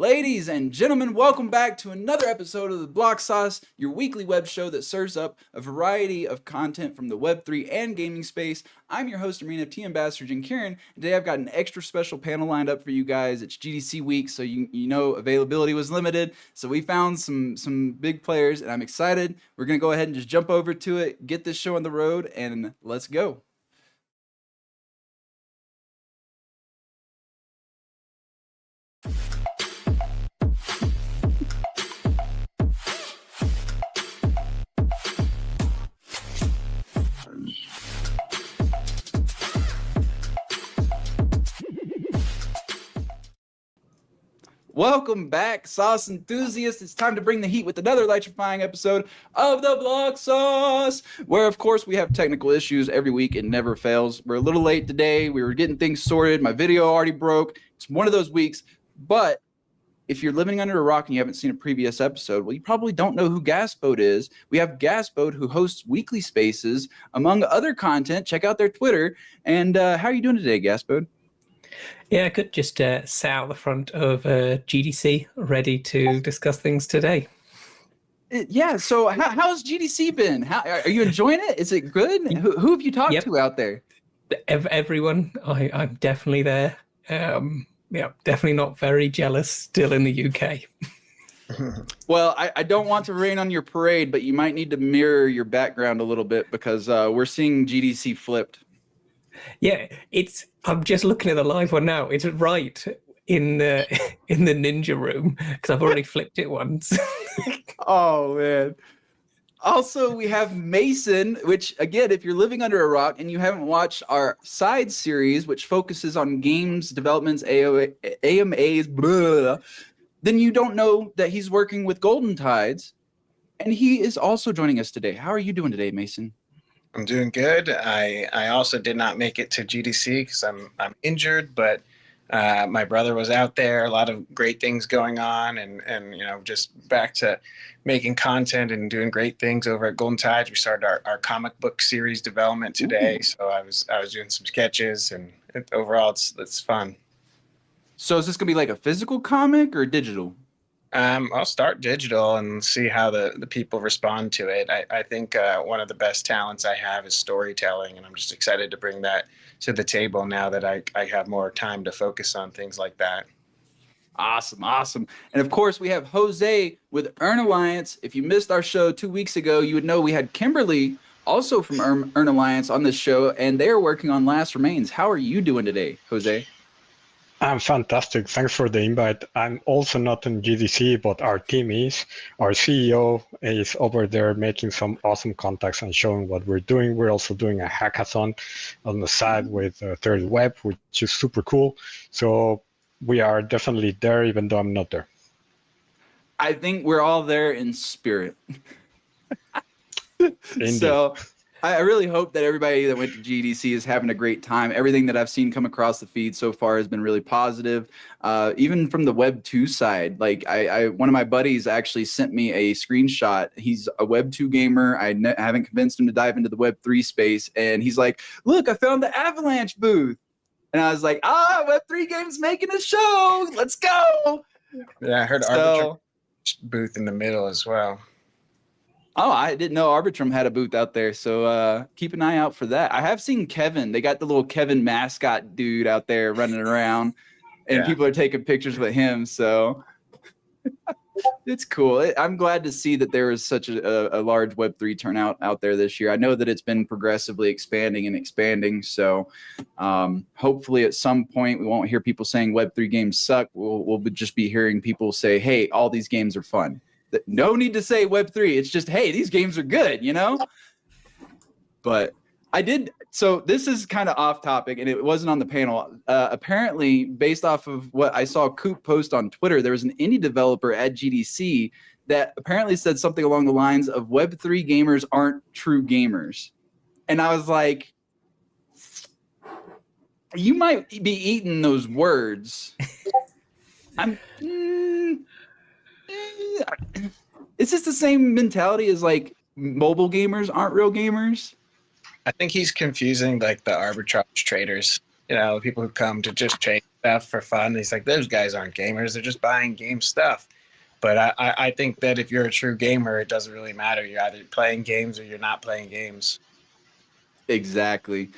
Ladies and gentlemen, welcome back to another episode of the Block Sauce, your weekly web show that serves up a variety of content from the Web3 and gaming space. I'm your host, Arena of T Ambassador Jen Kieran. Today I've got an extra special panel lined up for you guys. It's GDC week, so you know availability was limited. So we found some big players, and I'm excited. We're going to go ahead and just jump over to it, get this show on the road, and let's go. Welcome back, sauce enthusiasts. It's time to bring the heat with another electrifying episode of the Block Sauce, where, of course, we have technical issues every week. It never fails. We're a little late today. We were getting things sorted. My video already broke. It's one of those weeks. But if you're living under a rock and you haven't seen a previous episode, well, you probably don't know who Gasboat is. We have Gasboat, who hosts weekly spaces, among other content. Check out their Twitter. And how are you doing today, Gasboat? Yeah, I could just sat out the front of GDC, ready to discuss things today. Yeah, so how's GDC been? Are you enjoying it? Is it good? Who have you talked to out there? Everyone. I'm definitely there. Definitely not very jealous, still in the UK. Well, I don't want to rain on your parade, but you might need to mirror your background a little bit because we're seeing GDC flipped. Yeah, I'm just looking at the live one now. It's right in the ninja room because I've already flipped it once. Oh man. Also, we have Mason, which again, if you're living under a rock and you haven't watched our side series, which focuses on games developments, AMAs, blah, then you don't know that he's working with Golden Tides, and he is also joining us today. How are you doing today, Mason? I'm doing good. I also did not make it to GDC because I'm injured, but my brother was out there. A lot of great things going on, and just back to making content and doing great things over at Golden Tides. We started our comic book series development today, so I was doing some sketches, and overall it's fun. So is this gonna be like a physical comic or digital? I'll start digital and see how the people respond to it. I think one of the best talents I have is storytelling, and I'm just excited to bring that to the table now that I have more time to focus on things like that. Awesome. And of course, we have Jose with Earn Alliance. If you missed our show 2 weeks ago, you would know we had Kimberly also from Earn Alliance on this show, and they are working on Last Remains. How are you doing today, Jose? I'm fantastic. Thanks for the invite. I'm also not in GDC, but our team is. Our CEO is over there making some awesome contacts and showing what we're doing. We're also doing a hackathon on the side with Third Web, which is super cool. So we are definitely there, even though I'm not there. I think we're all there in spirit. Indeed. So I really hope that everybody that went to GDC is having a great time. Everything that I've seen come across the feed so far has been really positive. Even from the Web 2 side, like one of my buddies actually sent me a screenshot. He's a Web 2 gamer. I haven't convinced him to dive into the Web 3 space. And he's like, look, I found the Avalanche booth. And I was like, Web 3 games making a show. Let's go. Yeah, I heard Arbitrum booth in the middle as well. Oh, I didn't know Arbitrum had a booth out there, so keep an eye out for that. I have seen Kevin. They got the little Kevin mascot dude out there running around, and people are taking pictures with him, so it's cool. I'm glad to see that there is such a large Web3 turnout out there this year. I know that it's been progressively expanding, so hopefully at some point we won't hear people saying Web3 games suck. We'll just be hearing people say, hey, all these games are fun. No need to say Web3. It's just, hey, these games are good, you know? But so this is kind of off topic, and it wasn't on the panel. Apparently, based off of what I saw Coop post on Twitter, there was an indie developer at GDC that apparently said something along the lines of Web3 gamers aren't true gamers. And I was like, you might be eating those words. Is this the same mentality as like mobile gamers aren't real gamers? I think he's confusing like the arbitrage traders people who come to just change stuff for fun. He's like, those guys aren't gamers. They're just buying game stuff. But I think that if you're a true gamer, it doesn't really matter. You're either playing games or you're not playing games. Exactly.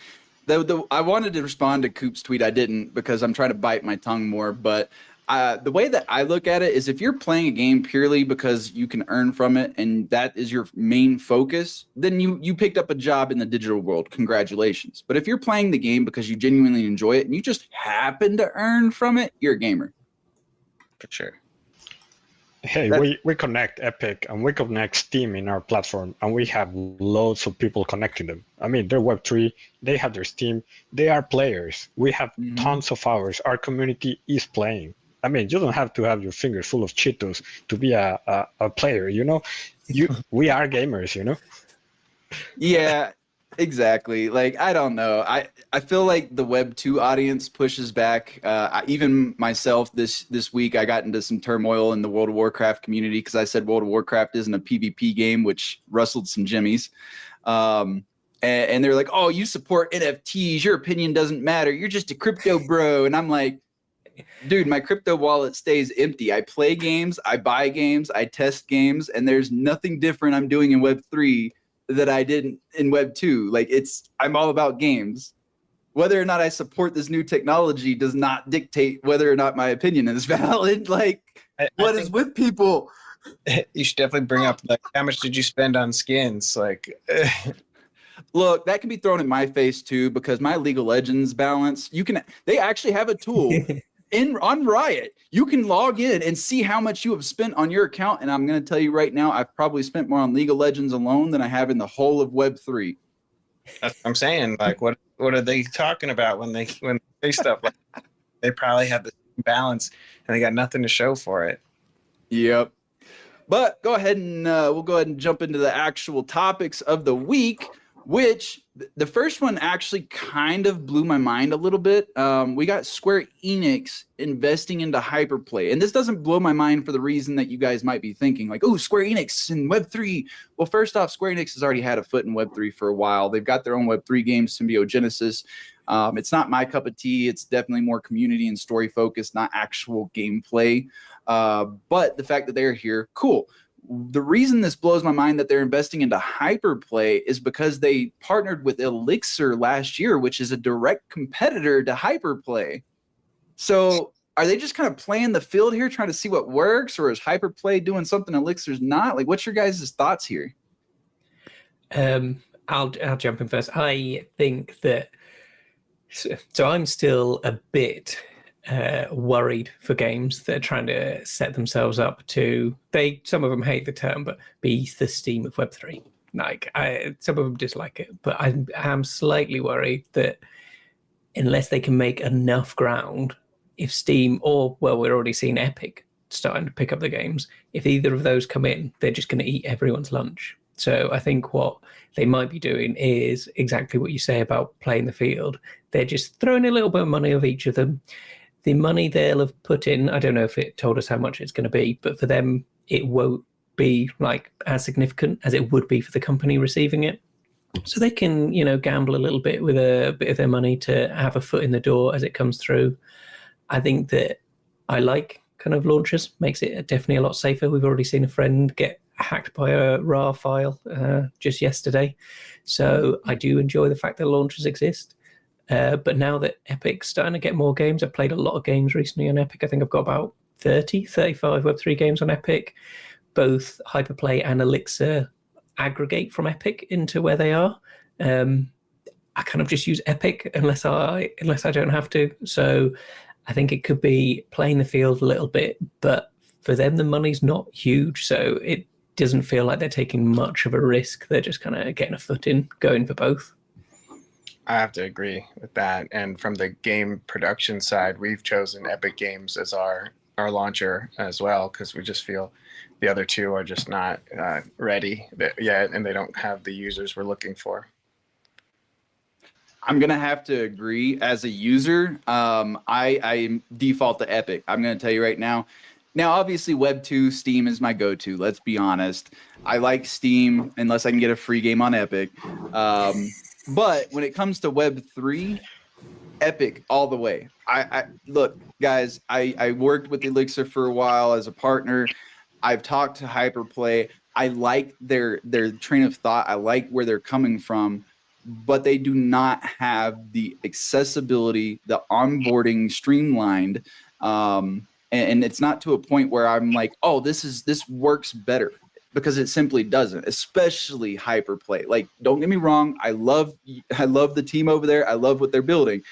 I wanted to respond to Coop's tweet. I didn't because I'm trying to bite my tongue more. But the way that I look at it is if you're playing a game purely because you can earn from it and that is your main focus, then you picked up a job in the digital world. Congratulations. But if you're playing the game because you genuinely enjoy it and you just happen to earn from it, you're a gamer. For sure. Hey, we connect Epic and we connect Steam in our platform, and we have loads of people connecting them. I mean, they're Web3, they have their Steam, they are players. We have tons of hours. Our community is playing. I mean, you don't have to have your fingers full of Cheetos to be a player, we are gamers, Yeah, exactly. Like, I don't know. I feel like the Web 2 audience pushes back. Even myself this week, I got into some turmoil in the World of Warcraft community because I said World of Warcraft isn't a PvP game, which rustled some jimmies. And they're like, oh, you support NFTs. Your opinion doesn't matter. You're just a crypto bro. And I'm like, dude, my crypto wallet stays empty. I play games, I buy games, I test games, and there's nothing different I'm doing in Web 3 that I did in Web 2. Like, I'm all about games. Whether or not I support this new technology does not dictate whether or not my opinion is valid. Like, what is with people? You should definitely bring up, like, how much did you spend on skins? Like, look, that can be thrown in my face too, because my League of Legends balance, they actually have a tool on Riot. You can log in and see how much you have spent on your account. And I'm going to tell you right now, I've probably spent more on League of Legends alone than I have in the whole of Web 3. That's what I'm saying. Like, what are they talking about when they say stuff like that? They probably have the balance and they got nothing to show for it. Yep. But we'll go ahead and jump into the actual topics of the week, which the first one actually kind of blew my mind a little bit. We got Square Enix investing into Hyperplay. And this doesn't blow my mind for the reason that you guys might be thinking, like, oh, Square Enix in Web3. Well, first off, Square Enix has already had a foot in Web3 for a while. They've got their own Web3 game, Symbiogenesis. It's not my cup of tea. It's definitely more community and story focused, not actual gameplay. But the fact that they're here, cool. The reason this blows my mind that they're investing into Hyperplay is because they partnered with Elixir last year, which is a direct competitor to Hyperplay. So are they just kind of playing the field here, trying to see what works, or is Hyperplay doing something Elixir's not? Like, what's your guys' thoughts here? I'll jump in first. I think that so I'm still a bit worried for games that are trying to set themselves up to, some of them hate the term, but be the Steam of Web3. Like, some of them dislike it, but I am slightly worried that unless they can make enough ground, if Steam or, well, we're already seeing Epic starting to pick up the games, if either of those come in, they're just going to eat everyone's lunch. So I think what they might be doing is exactly what you say about playing the field. They're just throwing a little bit of money of each of them. The money they'll have put in, I don't know if it told us how much it's going to be, but for them, it won't be like as significant as it would be for the company receiving it. So they can, gamble a little bit with a bit of their money to have a foot in the door as it comes through. I think that I like kind of launchers, makes it definitely a lot safer. We've already seen a friend get hacked by a RAR file just yesterday. So I do enjoy the fact that launchers exist. But now that Epic's starting to get more games, I've played a lot of games recently on Epic. I think I've got about 35 Web3 games on Epic. Both Hyperplay and Elixir aggregate from Epic into where they are. I kind of just use Epic unless I don't have to. So I think it could be playing the field a little bit, but for them, the money's not huge. So it doesn't feel like they're taking much of a risk. They're just kind of getting a foot in, going for both. I have to agree with that. And from the game production side, we've chosen Epic Games as our launcher as well, because we just feel the other two are just not ready yet, and they don't have the users we're looking for. I'm going to have to agree. As a user, I default to Epic. I'm going to tell you right now. Now, obviously, Web 2, Steam is my go-to. Let's be honest. I like Steam unless I can get a free game on Epic. But when it comes to Web 3, Epic all the way. I look, guys, I worked with Elixir for a while as a partner. I've talked to Hyperplay. I like their train of thought. I like where they're coming from, but they do not have the accessibility, the onboarding streamlined, and it's not to a point where I'm like, oh, this works better, because it simply doesn't. Especially Hyperplay. Like, don't get me wrong, I love the team over there. I love what they're building,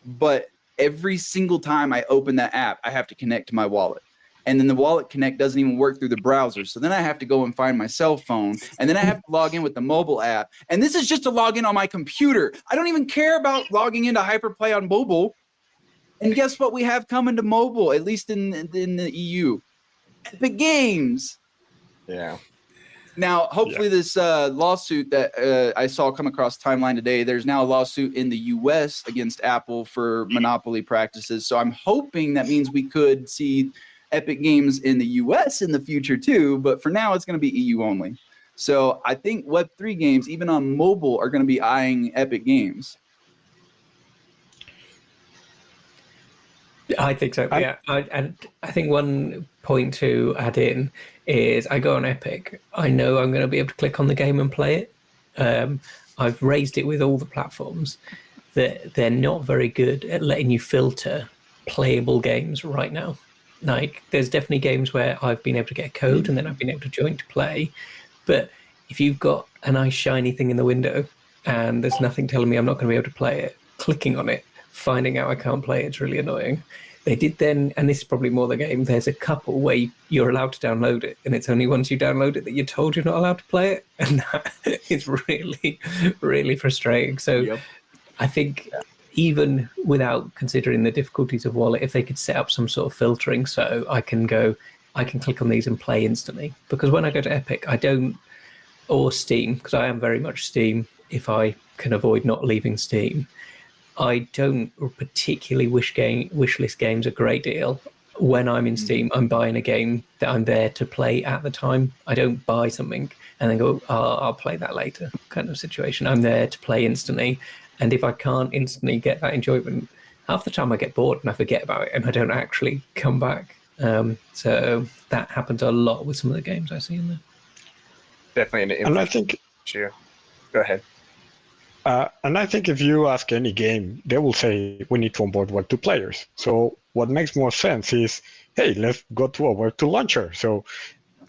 but every single time I open that app, I have to connect to my wallet. And then the wallet connect doesn't even work through the browser. So then I have to go and find my cell phone. And then I have to log in with the mobile app. And this is just to log in on my computer. I don't even care about logging into Hyperplay on mobile. And guess what we have coming to mobile, at least in the EU? Epic Games. Yeah. Now, hopefully this lawsuit that I saw come across timeline today, there's now a lawsuit in the US against Apple for monopoly practices. So I'm hoping that means we could see Epic Games in the US in the future too, but for now it's going to be EU only. So I think Web3 games, even on mobile, are going to be eyeing Epic Games. I think so. Yeah, and I think one point to add in is I go on Epic. I know I'm going to be able to click on the game and play it. I've raised it with all the platforms that they're not very good at letting you filter playable games right now. Like, there's definitely games where I've been able to get a code and then I've been able to join to play. But if you've got a nice shiny thing in the window and there's nothing telling me I'm not going to be able to play it, clicking on it, finding out I can't play it's really annoying. They did then, and this is probably more the game, there's a couple where you're allowed to download it, and it's only once you download it that you're told you're not allowed to play it, and that is really, really frustrating. So I think even without considering the difficulties of wallet, if they could set up some sort of filtering so I can click on these and play instantly. Because when I go to Epic, or Steam, because I am very much Steam, if I can avoid not leaving Steam, I don't particularly wish list games a great deal. When I'm in Steam, I'm buying a game that I'm there to play at the time. I don't buy something and then go, oh, I'll play that later kind of situation. I'm there to play instantly. And if I can't instantly get that enjoyment, half the time I get bored and I forget about it and I don't actually come back. So that happens a lot with some of the games I see in there. Definitely an and I think, issue. Go ahead. And I think if you ask any game, they will say we need to onboard Web2 players. So what makes more sense is, hey, let's go to a Web2 launcher. So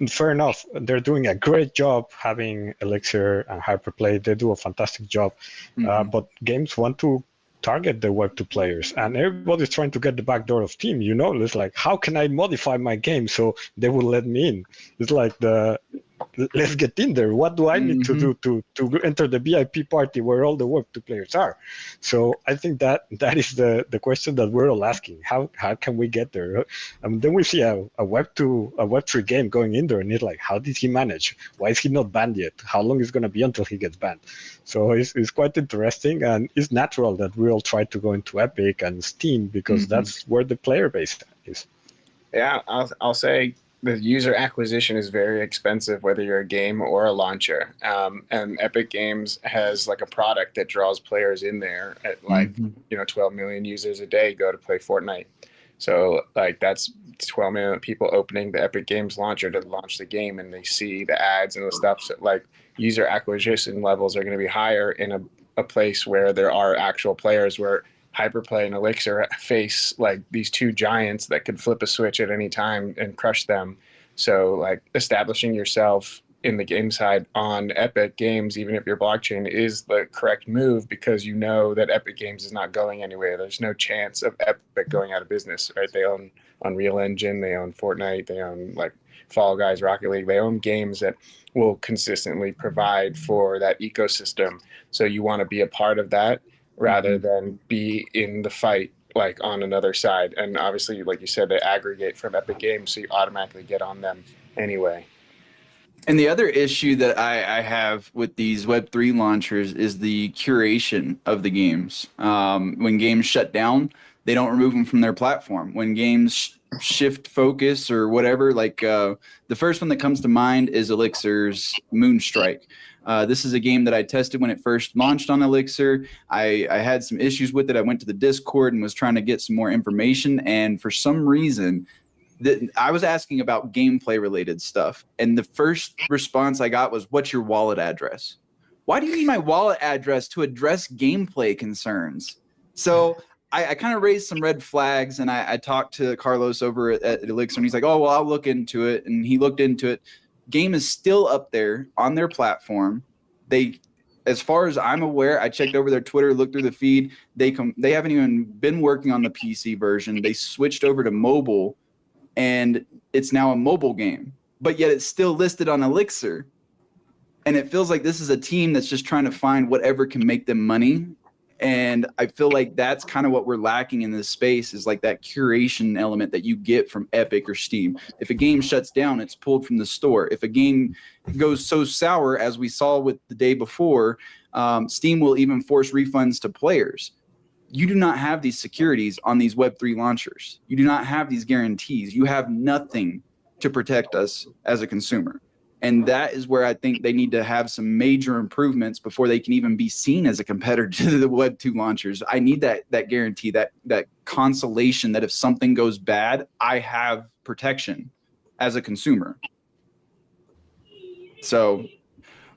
fair enough, they're doing a great job having Elixir and Hyperplay. They do a fantastic job. But games want to target the Web2 players, and everybody's trying to get the back door of Steam. It's like, how can I modify my game so they will let me in? It's like let's get in there. What do I need to do to enter the VIP party where all the Web2 players are? So I think that is the question that we're all asking. How can we get there? Then we see a Web3 game going in there, and it's like, how did he manage? Why is he not banned yet? How long is it going to be until he gets banned? So it's quite interesting, and it's natural that we all try to go into Epic and Steam because that's where the player base is. Yeah, I'll say the user acquisition is very expensive, whether you're a game or a launcher. And Epic Games has like a product that draws players in there at 12 million users a day go to play Fortnite. So like that's 12 million people opening the Epic Games launcher to launch the game, and they see the ads and the stuff. So like user acquisition levels are going to be higher in a place where there are actual players, where Hyperplay and Elixir face like these two giants that could flip a switch at any time and crush them. So like establishing yourself in the game side on Epic Games, even if your blockchain, is the correct move, because you know that Epic Games is not going anywhere. There's no chance of Epic going out of business, right? They own Unreal Engine, they own Fortnite, they own like Fall Guys, Rocket League. They own games that will consistently provide for that ecosystem. So you want to be a part of that rather than be in the fight like on another side. And obviously, like you said, they aggregate from Epic Games, so you automatically get on them anyway. And the other issue that I have with these Web3 launchers is the curation of the games. When games shut down, they don't remove them from their platform. When games shift focus or whatever, like the first one that comes to mind is Elixir's Moonstrike. This is a game that I tested when it first launched on Elixir. I had some issues with it. I went to the Discord and was trying to get some more information. And for some reason, I was asking about gameplay related stuff. And the first response I got was, what's your wallet address? Why do you need my wallet address to address gameplay concerns? So I kind of raised some red flags, and I talked to Carlos over at Elixir, and he's like, oh, well, I'll look into it. And he looked into it. Game is still up there on their platform. They, as far as I'm aware, I checked over their Twitter, looked through the feed. They haven't even been working on the PC version. They switched over to mobile, and it's now a mobile game. But yet it's still listed on Elixir. And it feels like this is a team that's just trying to find whatever can make them money. And I feel like that's kind of what we're lacking in this space, is like that curation element that you get from Epic or Steam. If a game shuts down, it's pulled from the store. If a game goes so sour, as we saw with the day before, Steam will even force refunds to players. You do not have these securities on these Web3 launchers. You do not have these guarantees. You have nothing to protect us as a consumer. And that is where I think they need to have some major improvements before they can even be seen as a competitor to the Web2 launchers. I need that guarantee, that consolation that if something goes bad, I have protection as a consumer. So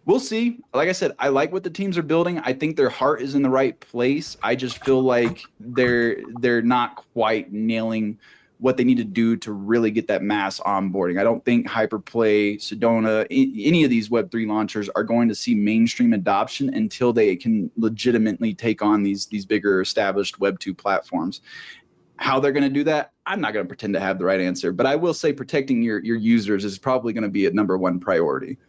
we'll see. Like I said, I like what the teams are building. I think their heart is in the right place. I just feel like they're not quite nailing what they need to do to really get that mass onboarding. I don't think Hyperplay, Sedona, any of these Web3 launchers are going to see mainstream adoption until they can legitimately take on these bigger established Web2 platforms. How they're going to do that, I'm not going to pretend to have the right answer, but I will say protecting your users is probably going to be a #1 priority.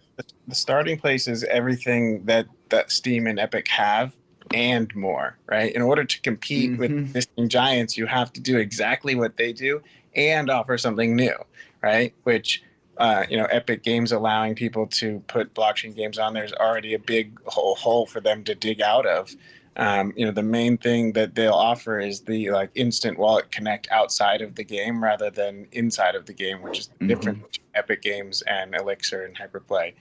The starting place is everything that Steam and Epic have and more, right? In order to compete with existing giants, you have to do exactly what they do and offer something new, right? Which, Epic Games allowing people to put blockchain games on, there's already a big hole for them to dig out of. The main thing that they'll offer is the instant wallet connect outside of the game rather than inside of the game, which is different between Epic Games and Elixir and Hyperplay.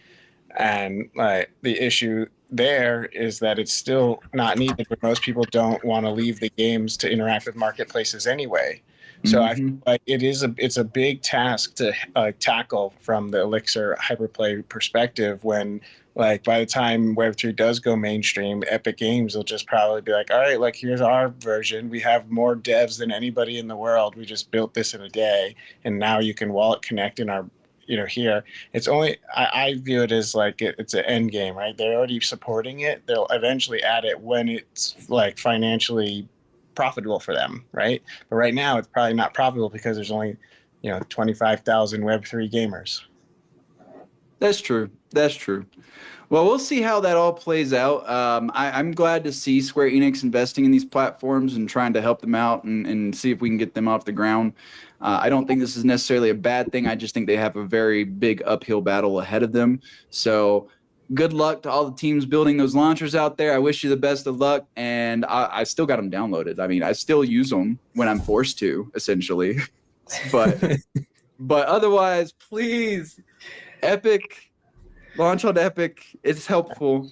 And the issue there is that it's still not needed, but most people don't want to leave the games to interact with marketplaces anyway. So I feel like it's a big task to tackle from the Elixir Hyperplay perspective when by the time Web3 does go mainstream, Epic Games will just probably be like, all right, here's our version. We have more devs than anybody in the world. We just built this in a day, and now you can wallet connect in our here. It's only, I view it as it's an end game, right? They're already supporting it. They'll eventually add it when it's financially profitable for them, right? But right now it's probably not profitable because there's only 25,000 Web3 gamers. That's true. Well, we'll see how that all plays out. I'm glad to see Square Enix investing in these platforms and trying to help them out and see if we can get them off the ground. I don't think this is necessarily a bad thing. I just think they have a very big uphill battle ahead of them. So good luck to all the teams building those launchers out there. I wish you the best of luck. And I still got them downloaded. I mean, I still use them when I'm forced to, essentially. But otherwise, please, Epic, launch on Epic. It's helpful.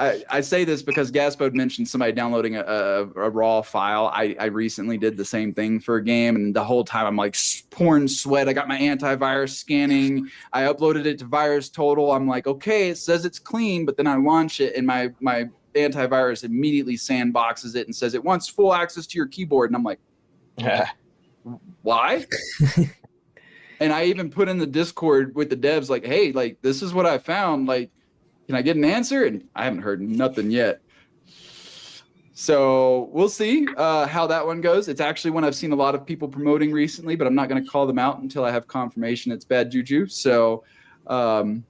I say this because Gaspode mentioned somebody downloading a raw file. I recently did the same thing for a game, and the whole time I'm pouring sweat. I got my antivirus scanning. I uploaded it to VirusTotal. I'm like, okay, it says it's clean, but then I launch it, and my antivirus immediately sandboxes it and says it wants full access to your keyboard. And I'm like, why? And I even put in the Discord with the devs hey, this is what I found. Can I get an answer? And I haven't heard nothing yet. So we'll see how that one goes. It's actually one I've seen a lot of people promoting recently, but I'm not going to call them out until I have confirmation it's bad juju. So I'm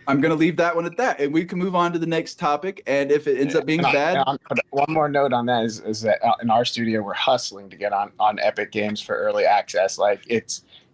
going to leave that one at that, and we can move on to the next topic. And if it ends up being bad, one more note on that is that in our studio we're hustling to get on Epic Games for early access.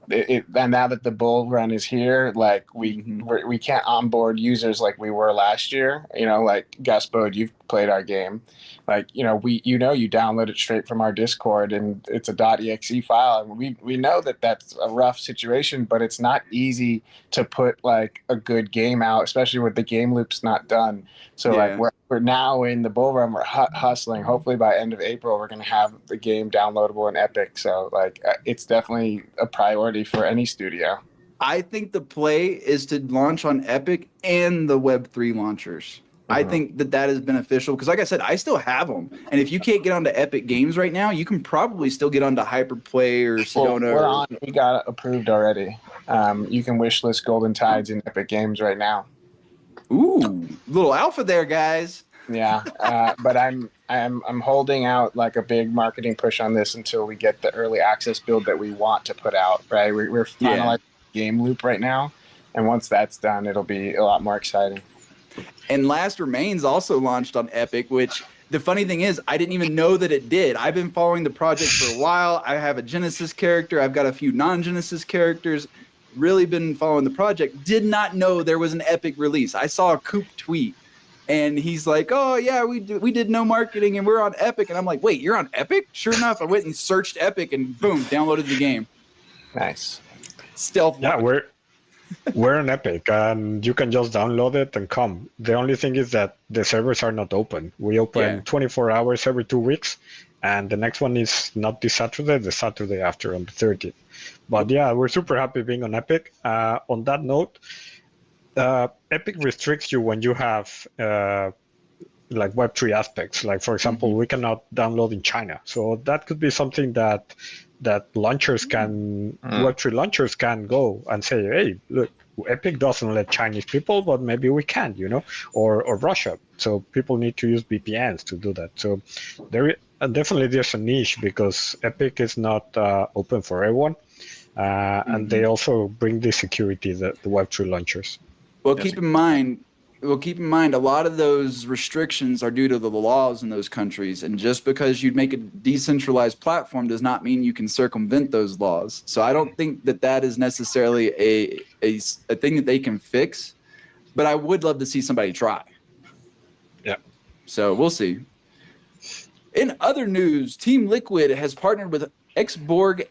and now that the bull run is here, like we can't onboard users like we were last year. Like Gaspode, you've played our game. Like, you download it straight from our Discord and it's a .exe file. And we know that that's a rough situation, but it's not easy to put like a good game out, especially with the game loops not done. So like we're now in the bull run, we're hustling. Hopefully by end of April, we're going to have the game downloadable in Epic. So like it's definitely a priority for any studio. I think the play is to launch on Epic and the Web3 launchers. I think that is beneficial because, like I said, I still have them. And if you can't get onto Epic Games right now, you can probably still get onto Hyperplay or Sedona. We got it approved already. You can wishlist Golden Tides in Epic Games right now. Ooh, little alpha there, guys. Yeah, but I'm holding out like a big marketing push on this until we get the early access build that we want to put out. Right, we're finalizing game loop right now, and once that's done, it'll be a lot more exciting. And Last Remains also launched on Epic, which the funny thing is, I didn't even know that it did. I've been following the project for a while. I have a Genesis character. I've got a few non-Genesis characters. Really been following the project. Did not know there was an Epic release. I saw a Coop tweet, and he's like, "Oh yeah, we did no marketing, and we're on Epic." And I'm like, "Wait, you're on Epic?" Sure enough, I went and searched Epic, and boom, downloaded the game. Nice. Stealth. Yeah, we're on Epic, and you can just download it and come. The only thing is that the servers are not open. We open 24 hours every 2 weeks, and the next one is not this Saturday, the Saturday after on the 30th. But yeah, we're super happy being on Epic. On that note, Epic restricts you when you have like Web3 aspects. Like, for example, we cannot download in China. So that could be something that launchers can, Web3 launchers can go and say, hey, look, Epic doesn't let Chinese people, but maybe we can, or Russia. So people need to use VPNs to do that. So definitely there's a niche because Epic is not open for everyone. And they also bring the security, the Web3 launchers. Well, keep in mind, a lot of those restrictions are due to the laws in those countries. And just because you make a decentralized platform does not mean you can circumvent those laws. So I don't think that is necessarily a thing that they can fix. But I would love to see somebody try. Yeah. So we'll see. In other news, Team Liquid has partnered with Xborg.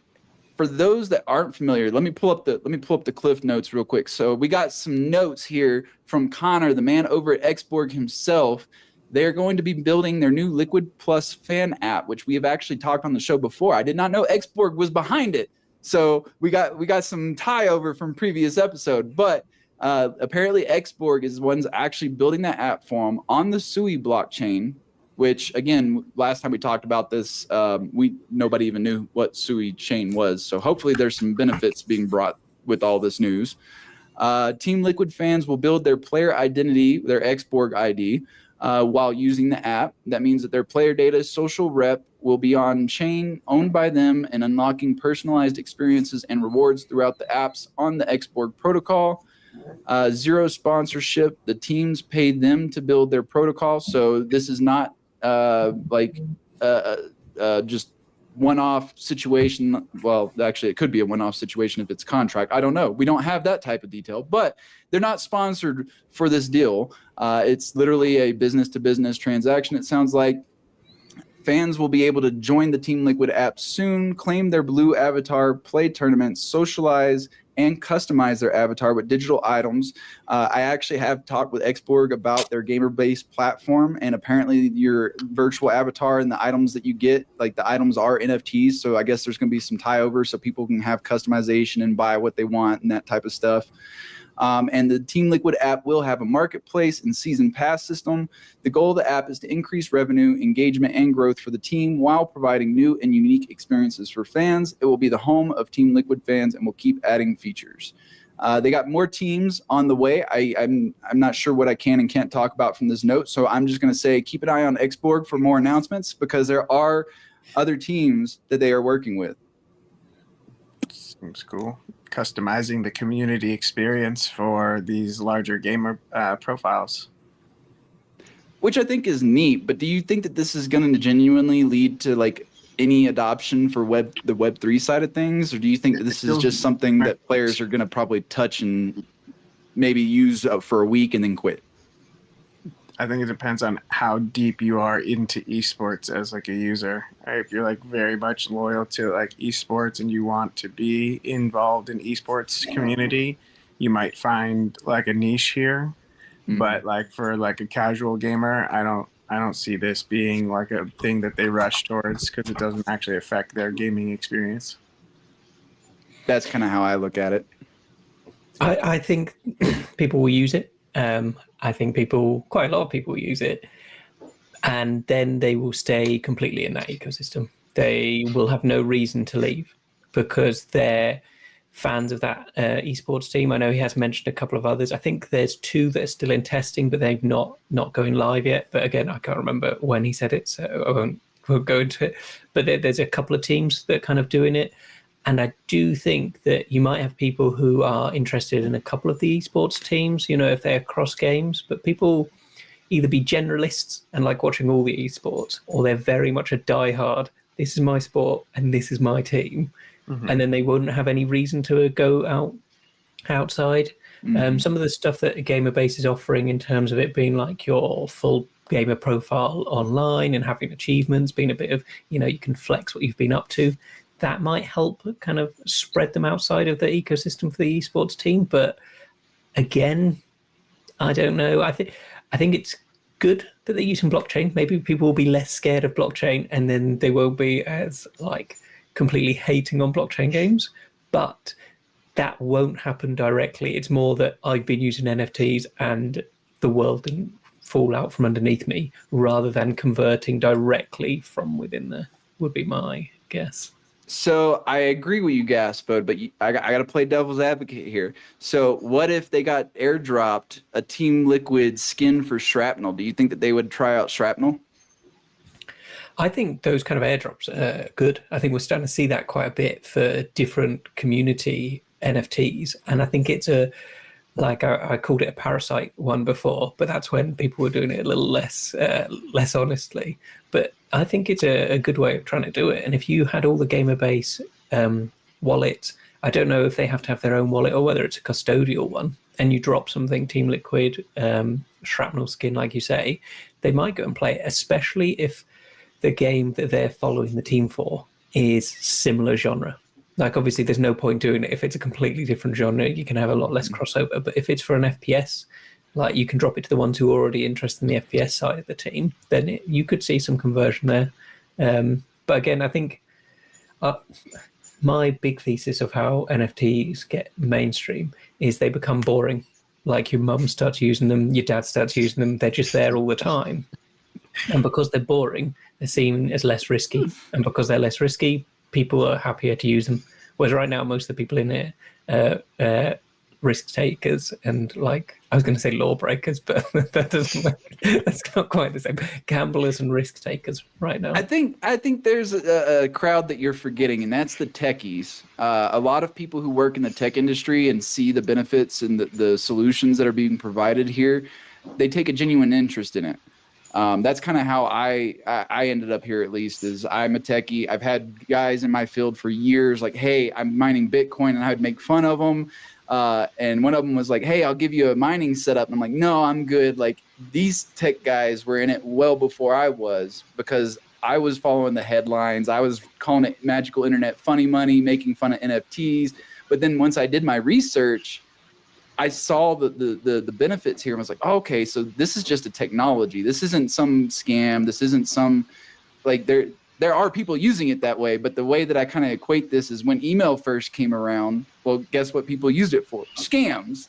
For those that aren't familiar, let me pull up the Cliff Notes real quick. So we got some notes here from Connor, the man over at Xborg himself. They're going to be building their new Liquid Plus fan app, which we have actually talked on the show before. I did not know Xborg was behind it. So we got some tie over from previous episode, but apparently Xborg is the ones actually building that app for them on the Sui blockchain. Which, again, last time we talked about this, nobody even knew what Sui chain was. So hopefully there's some benefits being brought with all this news. Team Liquid fans will build their player identity, their Xborg ID, while using the app. That means that their player data social rep will be on chain, owned by them, and unlocking personalized experiences and rewards throughout the apps on the Xborg protocol. Zero sponsorship. The teams paid them to build their protocol. So this is not just one-off situation. Well, actually, it could be a one-off situation if it's contract. I don't know. We don't have that type of detail, but they're not sponsored for this deal. It's literally a business-to-business transaction, it sounds like. Fans will be able to join the Team Liquid app soon, claim their blue avatar, play tournaments, socialize, and customize their avatar with digital items. I actually have talked with Xborg about their gamer-based platform, and apparently your virtual avatar and the items that you get, like the items are NFTs, so I guess there's going to be some tie over so people can have customization and buy what they want and that type of stuff. And the Team Liquid app will have a marketplace and season pass system. The goal of the app is to increase revenue, engagement, and growth for the team while providing new and unique experiences for fans. It will be the home of Team Liquid fans and will keep adding features. They got more teams on the way. I'm not sure what I can and can't talk about from this note, so I'm just going to say keep an eye on Xborg for more announcements because there are other teams that they are working with. Seems cool. Customizing the community experience for these larger gamer profiles. Which I think is neat, but do you think that this is going to genuinely lead to like any adoption for the Web3 side of things, or do you think that this is just something that players are going to probably touch and maybe use for a week and then quit? I think it depends on how deep you are into esports as like a user. If you're like very much loyal to like esports and you want to be involved in esports community, you might find like a niche here. Mm-hmm. But like for like a casual gamer, I don't see this being like a thing that they rush towards because it doesn't actually affect their gaming experience. That's kind of how I look at it. I think people will use it. I think quite a lot of people use it, and then they will stay completely in that ecosystem. They will have no reason to leave because they're fans of that esports team. I know he has mentioned a couple of others. I think there's 2 that are still in testing, but they've not going live yet. But again, I can't remember when he said it, so I won't go into it. But there's a couple of teams that are kind of doing it. And I do think that you might have people who are interested in a couple of the esports teams, if they're cross games, but people either be generalists and like watching all the esports, or they're very much a diehard, this is my sport and this is my team. Mm-hmm. And then they wouldn't have any reason to go outside. Mm-hmm. Some of the stuff that Gamerbase is offering in terms of it being like your full gamer profile online and having achievements, being a bit of, you can flex what you've been up to. That might help kind of spread them outside of the ecosystem for the esports team. But again, I don't know. I think it's good that they're using blockchain. Maybe people will be less scared of blockchain, and then they won't be as like completely hating on blockchain games. But that won't happen directly. It's more that I've been using NFTs and the world didn't fall out from underneath me, rather than converting directly from within there, would be my guess. So I agree with you, Gaspod, but I got to play devil's advocate here. So what if they got airdropped a Team Liquid skin for Shrapnel? Do you think that they would try out Shrapnel? I think those kind of airdrops are good. I think we're starting to see that quite a bit for different community NFTs. And I think it's I called it a parasite one before, but that's when people were doing it a little less honestly. But I think it's a good way of trying to do it. And if you had all the Gamerbase wallets, I don't know if they have to have their own wallet or whether it's a custodial one, and you drop something Team Liquid, Shrapnel skin, like you say, they might go and play it, especially if the game that they're following the team for is similar genre. Like, obviously, there's no point doing it if it's a completely different genre. You can have a lot less crossover. But if it's for an FPS, like you can drop it to the ones who are already interested in the FPS side of the team, then you could see some conversion there. But again, I think my big thesis of how NFTs get mainstream is they become boring. Like your mum starts using them, your dad starts using them. They're just there all the time. And because they're boring, they're seen as less risky. And because they're less risky, people are happier to use them. Whereas right now, most of the people in it risk takers and, like, I was going to say lawbreakers, but that's not quite the same. Gamblers and risk takers right now. I think there's a crowd that you're forgetting, and that's the techies. A lot of people who work in the tech industry and see the benefits and the solutions that are being provided here, they take a genuine interest in it. That's kind of how I ended up here, at least, is I'm a techie. I've had guys in my field for years like, hey, I'm mining Bitcoin, and I would make fun of them. And one of them was like, hey, I'll give you a mining setup. And I'm like, no, I'm good. Like, these tech guys were in it well before I was, because I was following the headlines. I was calling it magical internet funny money, making fun of NFTs. But then once I did my research, I saw the benefits here and was like, oh, okay, so this is just a technology. This isn't some scam. This isn't some, like, there are people using it that way. But the way that I kind of equate this is when email first came around, well, guess what people used it for? Scams.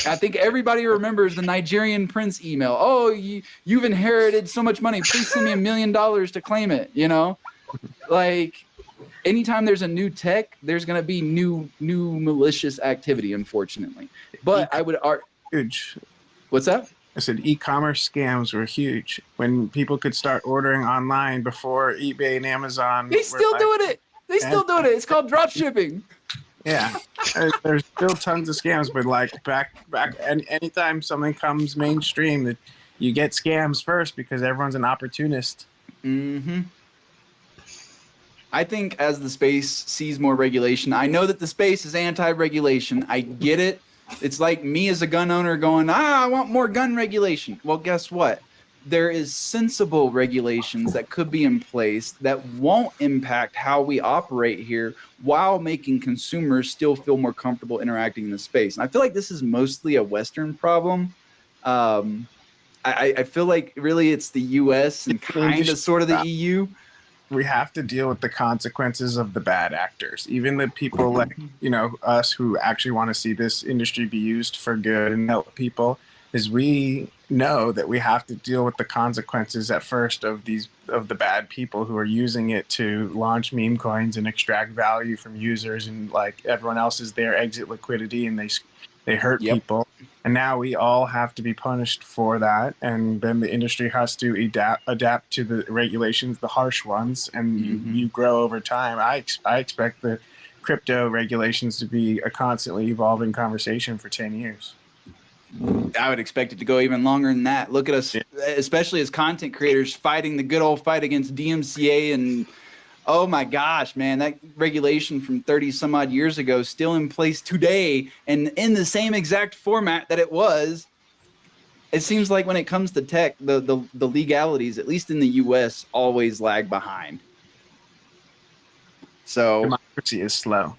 I think everybody remembers the Nigerian prince email. Oh, you've inherited so much money. Please send me $1 million to claim it, you know? Like, anytime there's a new tech, there's going to be new malicious activity, unfortunately. But I would argue. Huge. What's that? I said e-commerce scams were huge when people could start ordering online before eBay and Amazon. They still doing it. They still doing it. It's called drop shipping. Yeah, there's still tons of scams, but like back, anytime something comes mainstream, that you get scams first because everyone's an opportunist. Mm-hmm. I think as the space sees more regulation, I know that the space is anti-regulation. I get it. It's like me as a gun owner going, I want more gun regulation. Well, guess what? There is sensible regulations that could be in place that won't impact how we operate here while making consumers still feel more comfortable interacting in the space. And I feel like this is mostly a Western problem. I feel like really it's the US and kind of sort of the EU. We have to deal with the consequences of the bad actors, even the people like us who actually want to see this industry be used for good and help people. Is we know that we have to deal with the consequences at first of the bad people who are using it to launch meme coins and extract value from users, and like everyone else is their exit liquidity, and they hurt people. And now we all have to be punished for that. And then the industry has to adapt to the regulations, the harsh ones, and you grow over time. I expect the crypto regulations to be a constantly evolving conversation for 10 years. I would expect it to go even longer than that. Look at us, especially as content creators, fighting the good old fight against DMCA. And oh my gosh, man, that regulation from 30 some odd years ago is still in place today and in the same exact format that it was. It seems like when it comes to tech, the legalities, at least in the US, always lag behind. So democracy is slow.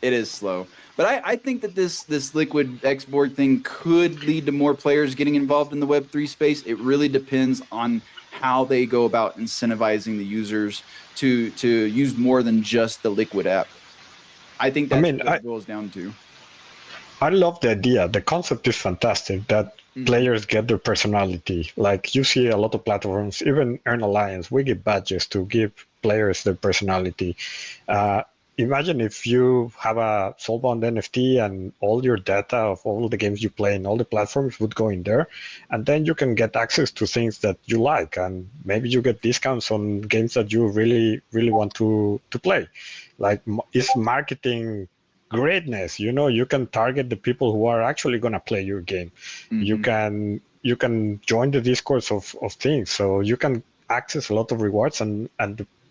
It is slow. But I think that this liquid X-Borg thing could lead to more players getting involved in the Web3 space. It really depends on how they go about incentivizing the users to use more than just the liquid app. I think that's what it boils down to. I love the idea. The concept is fantastic that players get their personality. Like you see a lot of platforms, even Earn Alliance, we give badges to give players their personality. Imagine if you have a soulbound NFT and all your data of all the games you play in all the platforms would go in there, and then you can get access to things that you like, and maybe you get discounts on games that you really, really want to play. Like, it's marketing greatness. You can target the people who are actually going to play your game. You can join the discourse of things, so you can access a lot of rewards, and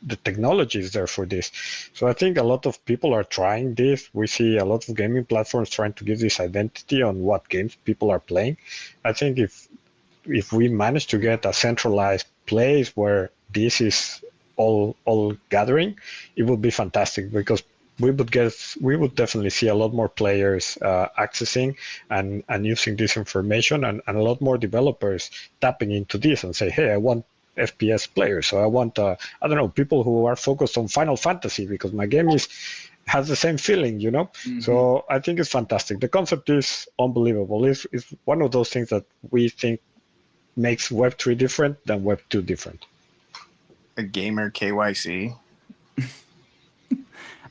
the technology is there for this. So I think a lot of people are trying this. We see a lot of gaming platforms trying to give this identity on what games people are playing. I think if we manage to get a centralized place where this is all gathering, it would be fantastic, because we would definitely see a lot more players accessing and using this information, and a lot more developers tapping into this and say, hey, I want FPS players. So I want, people who are focused on Final Fantasy, because my game has the same feeling, So I think it's fantastic. The concept is unbelievable. It's one of those things that we think makes Web3 different than Web2 different. A gamer KYC.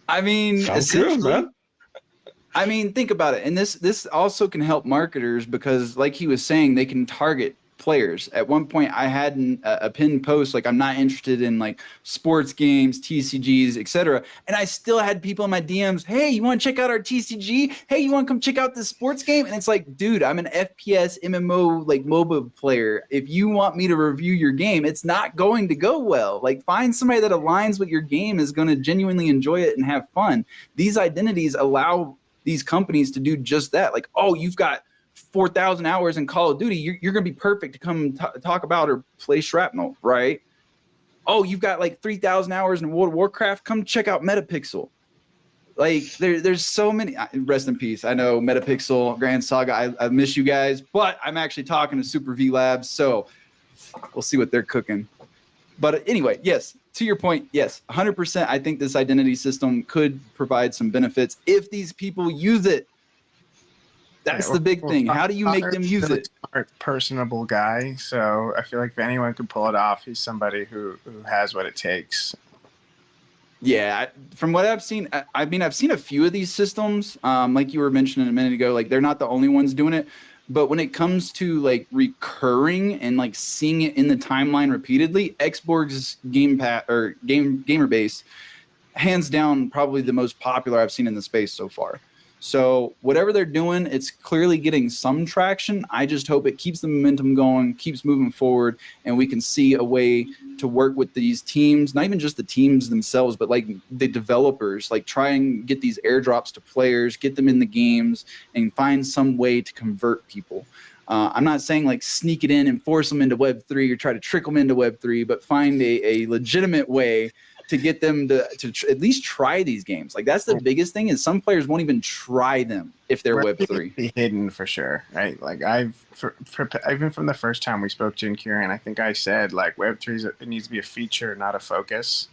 I mean, sounds good, man. I mean, think about it. And this also can help marketers, because like he was saying, they can target players. At one point I had a pinned post like, I'm not interested in like sports games, TCGs, etc. And I still had people in my DMs, hey, you want to check out our TCG? Hey, you want to come check out this sports game? And it's like, dude, I'm an FPS MMO like MOBA player. If you want me to review your game, it's not going to go well. Like, find somebody that aligns with your game, is going to genuinely enjoy it and have fun. These identities allow these companies to do just that. Like, oh, you've got 4,000 hours in Call of Duty, you're going to be perfect to come talk about or play Shrapnel, right? Oh, you've got like 3,000 hours in World of Warcraft, come check out Metapixel. Like, there's so many. Rest in peace. I know Metapixel, Grand Saga, I miss you guys, but I'm actually talking to Super V Labs, so we'll see what they're cooking. But anyway, yes, to your point, yes, 100%. I think this identity system could provide some benefits if these people use it. That's the big thing. How do you make them use it? Smart, personable guy. So I feel like if anyone could pull it off, he's somebody who has what it takes. Yeah, from what I've seen, I've seen a few of these systems. Like you were mentioning a minute ago, like they're not the only ones doing it. But when it comes to like recurring and like seeing it in the timeline repeatedly, Xborg's gamer base, hands down, probably the most popular I've seen in the space so far. So whatever they're doing, it's clearly getting some traction. I just hope it keeps the momentum going, keeps moving forward, and we can see a way to work with these teams, not even just the teams themselves, but like the developers, like try and get these airdrops to players, get them in the games, and find some way to convert people. I'm not saying like sneak it in and force them into Web3 or try to trick them into Web3, but find a legitimate way to get them to at least try these games. Like that's the biggest thing is some players won't even try them if they're Web3. Be hidden for sure, right? Like even from the first time we spoke to Kieran, I think I said like Web3 it needs to be a feature, not a focus.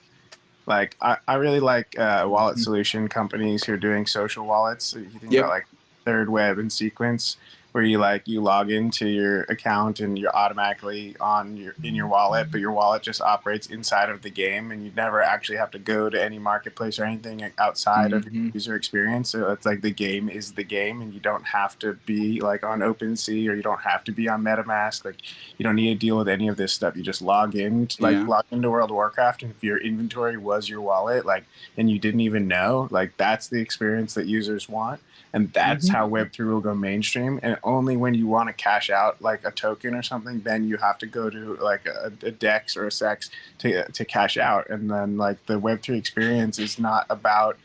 Like I really like wallet solution companies who are doing social wallets. So you think about like Third Web and Sequence, where you log into your account and you're automatically in your wallet, but your wallet just operates inside of the game and you never actually have to go to any marketplace or anything outside of your user experience. So it's like the game is the game and you don't have to be like on OpenSea or you don't have to be on MetaMask. Like you don't need to deal with any of this stuff. You just log into World of Warcraft, and if your inventory was your wallet, like, and you didn't even know, like that's the experience that users want. And that's how Web3 will go mainstream. And only when you want to cash out like a token or something, then you have to go to like a DEX or a SEX to cash out. And then like the Web3 experience is not about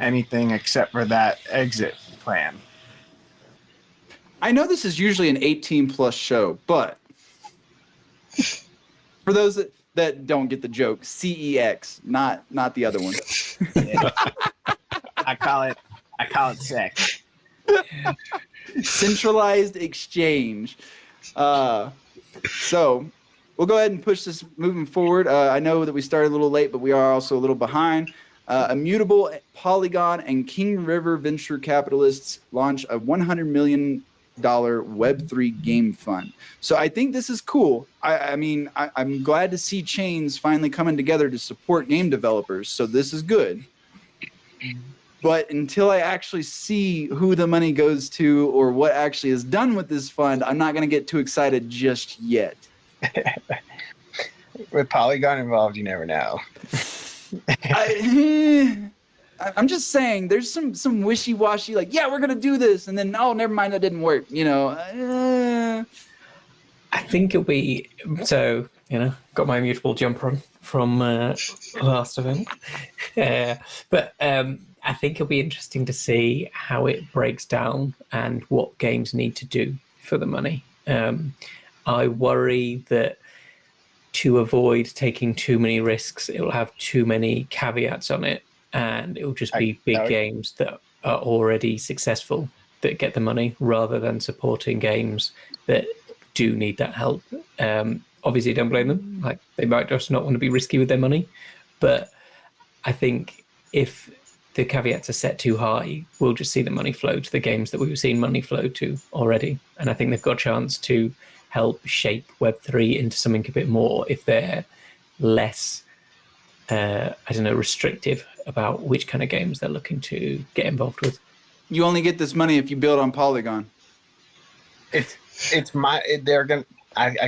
anything except for that exit plan. I know this is usually an 18+ show, but for those that don't get the joke, CEX, not the other one. I call it SEX. Centralized exchange. So we'll go ahead and push this moving forward. I know that we started a little late, but we are also a little behind. Immutable, Polygon, and King River venture capitalists launch a $100 million Web3 game fund. So I think this is cool. I mean, I'm glad to see chains finally coming together to support game developers. So this is good. But until I actually see who the money goes to or what actually is done with this fund, I'm not going to get too excited just yet. With Polygon involved, you never know. I'm just saying there's some wishy-washy, like, yeah, we're going to do this. And then, oh, never mind, that didn't work. You know, I think it'll be, so, you know, got my immutable jumper on from last event. But I think it'll be interesting to see how it breaks down and what games need to do for the money. I worry that to avoid taking too many risks, it will have too many caveats on it, and it will just be big games that are already successful that get the money rather than supporting games that do need that help. Obviously, don't blame them. Like, they might just not want to be risky with their money. But I think if the caveats are set too high, we'll just see the money flow to the games that we've seen money flow to already. And I think they've got a chance to help shape Web3 into something a bit more if they're less, restrictive about which kind of games they're looking to get involved with. You only get this money if you build on Polygon. I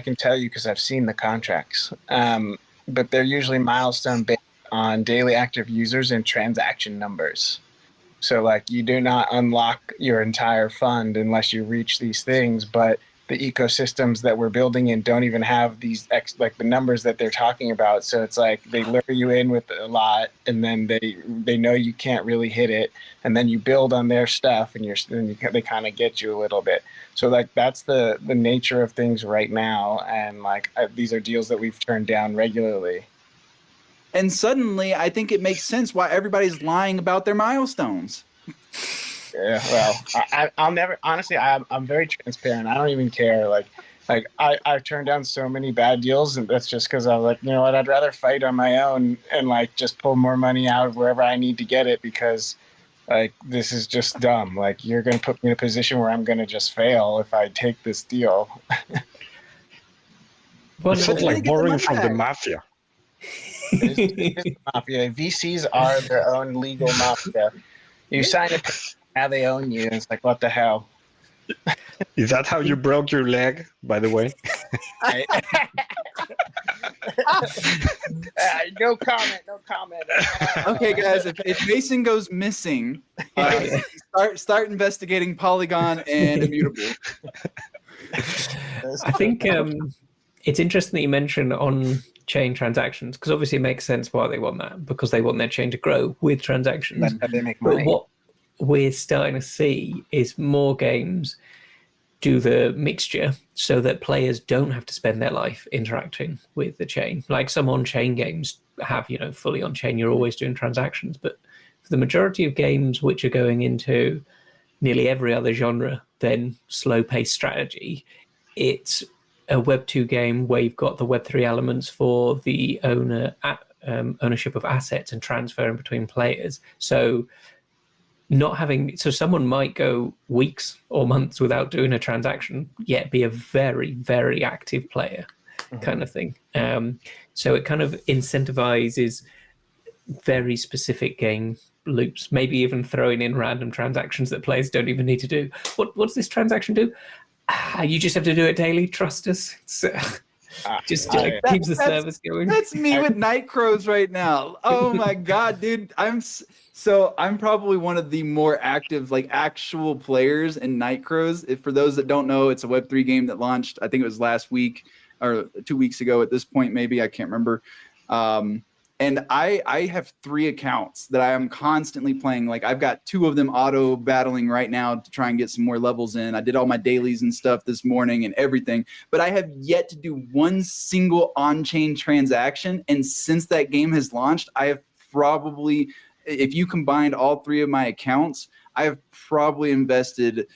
can tell you because I've seen the contracts, but they're usually milestone based on daily active users and transaction numbers. So like you do not unlock your entire fund unless you reach these things, but the ecosystems that we're building in don't even have these like the numbers that they're talking about. So it's like they lure you in with a lot, and then they know you can't really hit it, and then you build on their stuff, and they kind of get you a little bit. So like that's the nature of things right now, and like these are deals that we've turned down regularly. And suddenly, I think it makes sense why everybody's lying about their milestones. Yeah, well, I'll never, honestly, I'm very transparent. I don't even care. Like I've turned down so many bad deals, and that's just because I'm like, you know what, I'd rather fight on my own and like just pull more money out of wherever I need to get it, because like this is just dumb. Like you're going to put me in a position where I'm going to just fail if I take this deal. It's like borrowing from the mafia. It's mafia. VCs are their own legal mafia. You sign it, now they own you. And it's like, what the hell? Is that how you broke your leg, by the way? No comment. No comment. Okay, guys, if Mason goes missing, start investigating Polygon and Immutable. I think it's interesting that you mentioned on-chain transactions, because obviously it makes sense why they want that, because they want their chain to grow with transactions. That's how they make But money. what we're starting to see is more games do the mixture so that players don't have to spend their life interacting with the chain. Like some on-chain games have, fully on-chain, you're always doing transactions. But for the majority of games which are going into nearly every other genre than slow-paced strategy, it's a Web 2 game where you've got the Web 3 elements for the ownership of assets and transferring between players. So someone might go weeks or months without doing a transaction, yet be a very, very active player, kind of thing. So it kind of incentivizes very specific game loops, maybe even throwing in random transactions that players don't even need to do. What's this transaction do? You just have to do it daily. Trust us. Keeps the service going. That's me with Night Crows right now. Oh my god, dude! I'm probably one of the more active, actual players in Night Crows. For those that don't know, it's a Web3 game that launched. I think it was last week or 2 weeks ago. At this point, maybe I can't remember. And I have 3 accounts that I am constantly playing. Like I've got 2 of them auto battling right now to try and get some more levels in. I did all my dailies and stuff this morning and everything, but I have yet to do one single on-chain transaction. And since that game has launched, I have probably, if you combined all 3 of my accounts, I have probably invested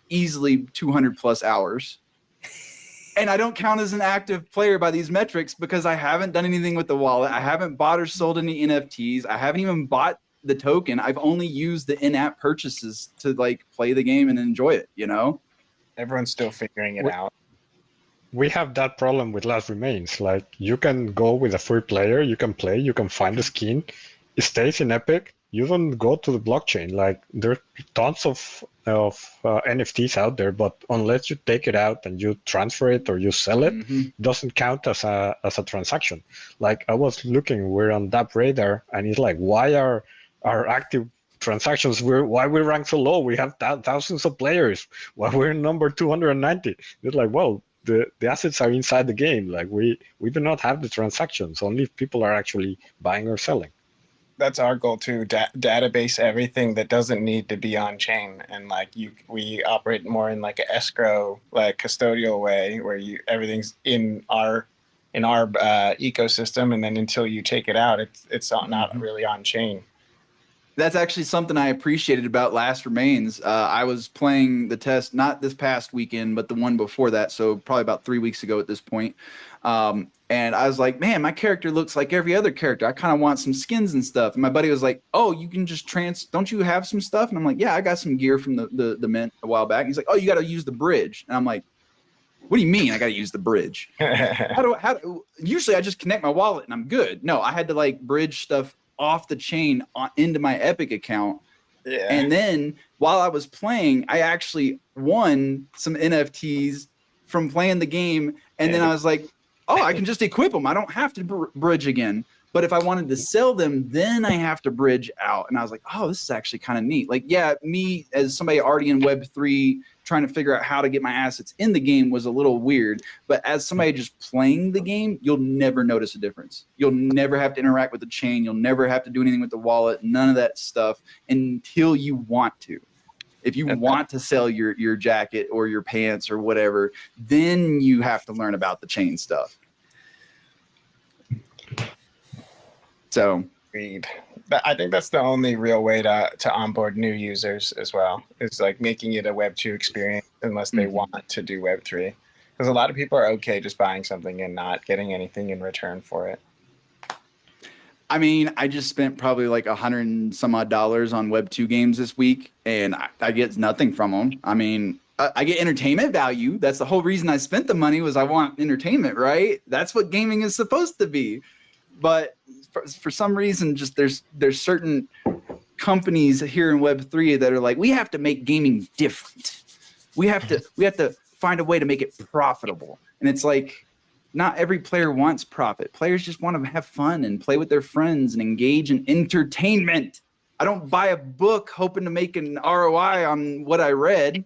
easily 200 plus hours. And I don't count as an active player by these metrics because I haven't done anything with the wallet. I haven't bought or sold any NFTs. I haven't even bought the token. I've only used the in-app purchases to play the game and enjoy it, Everyone's still figuring it out. We have that problem with Last Remains. Like you can go with a free player, you can play, you can find the skin. It stays in Epic. You don't go to the blockchain. Like there's tons of NFTs out there, but unless you take it out and you transfer it or you sell it, it doesn't count as a transaction. Like I was looking, we're on that radar, and it's like, why are our active transactions? Why we rank so low? We have thousands of players. Why we're number 290? It's like, well, the assets are inside the game. Like we do not have the transactions. Only if people are actually buying or selling. That's our goal too. Database everything that doesn't need to be on chain, and we operate more in like an escrow, custodial way, where everything's in our ecosystem, and then until you take it out, it's not really on chain. That's actually something I appreciated about Last Remains. I was playing the test not this past weekend, but the one before that, so probably about 3 weeks ago at this point. And I was like, man, my character looks like every other character. I kind of want some skins and stuff. And my buddy was like, oh, you can just don't you have some stuff? And I'm like, yeah, I got some gear from the mint a while back. And he's like, oh, you got to use the bridge. And I'm like, what do you mean I got to use the bridge? Usually I just connect my wallet and I'm good. No, I had to bridge stuff off the chain into my Epic account. Yeah. And then while I was playing, I actually won some NFTs from playing the game. And then I was like, oh, I can just equip them. I don't have to bridge again. But if I wanted to sell them, then I have to bridge out. And I was like, oh, this is actually kind of neat. Me as somebody already in Web3 trying to figure out how to get my assets in the game was a little weird. But as somebody just playing the game, you'll never notice a difference. You'll never have to interact with the chain. You'll never have to do anything with the wallet, none of that stuff until you want to. If you want to sell your jacket or your pants or whatever, then you have to learn about the chain stuff. So, agreed. I think that's the only real way to onboard new users as well. It's making it a Web 2 experience unless they want to do Web 3. Because a lot of people are okay just buying something and not getting anything in return for it. I mean, I just spent probably $100 and some odd on Web 2 games this week, and I get nothing from them. I mean, I get entertainment value. That's the whole reason I spent the money, was I want entertainment, right? That's what gaming is supposed to be. But for some reason, just there's certain companies here in Web 3 that are like, we have to make gaming different. We have to find a way to make it profitable. And it's like, not every player wants profit. Players just want to have fun and play with their friends and engage in entertainment. I don't buy a book hoping to make an ROI on what I read.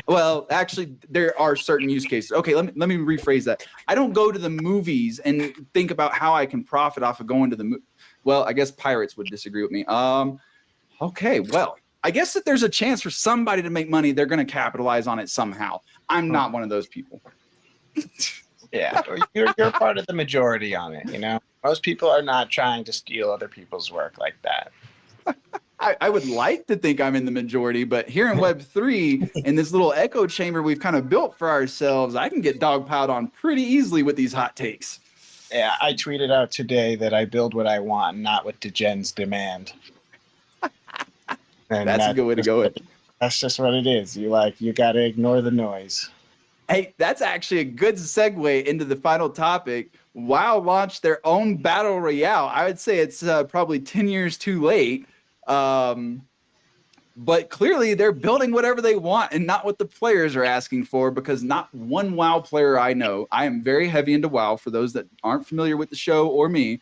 Well, actually, there are certain use cases. Okay, let me rephrase that. I don't go to the movies and think about how I can profit off of going to the movie. Well, I guess pirates would disagree with me. Okay, well, I guess that there's a chance for somebody to make money. They're going to capitalize on it somehow. I'm not one of those people. Yeah, you're part of the majority on it. You know, most people are not trying to steal other people's work like that. I would like to think I'm in the majority, but here in Web3, in this little echo chamber we've kind of built for ourselves, I can get dogpiled on pretty easily with these hot takes. Yeah, I tweeted out today that I build what I want, not what the gens demand. And That's a good way to go with it. That's just what it is. You got to ignore the noise. Hey, that's actually a good segue into the final topic. WoW launched their own battle royale. I would say it's probably 10 years too late. But clearly they're building whatever they want and not what the players are asking for, because not one WoW player I know, I am very heavy into WoW for those that aren't familiar with the show or me,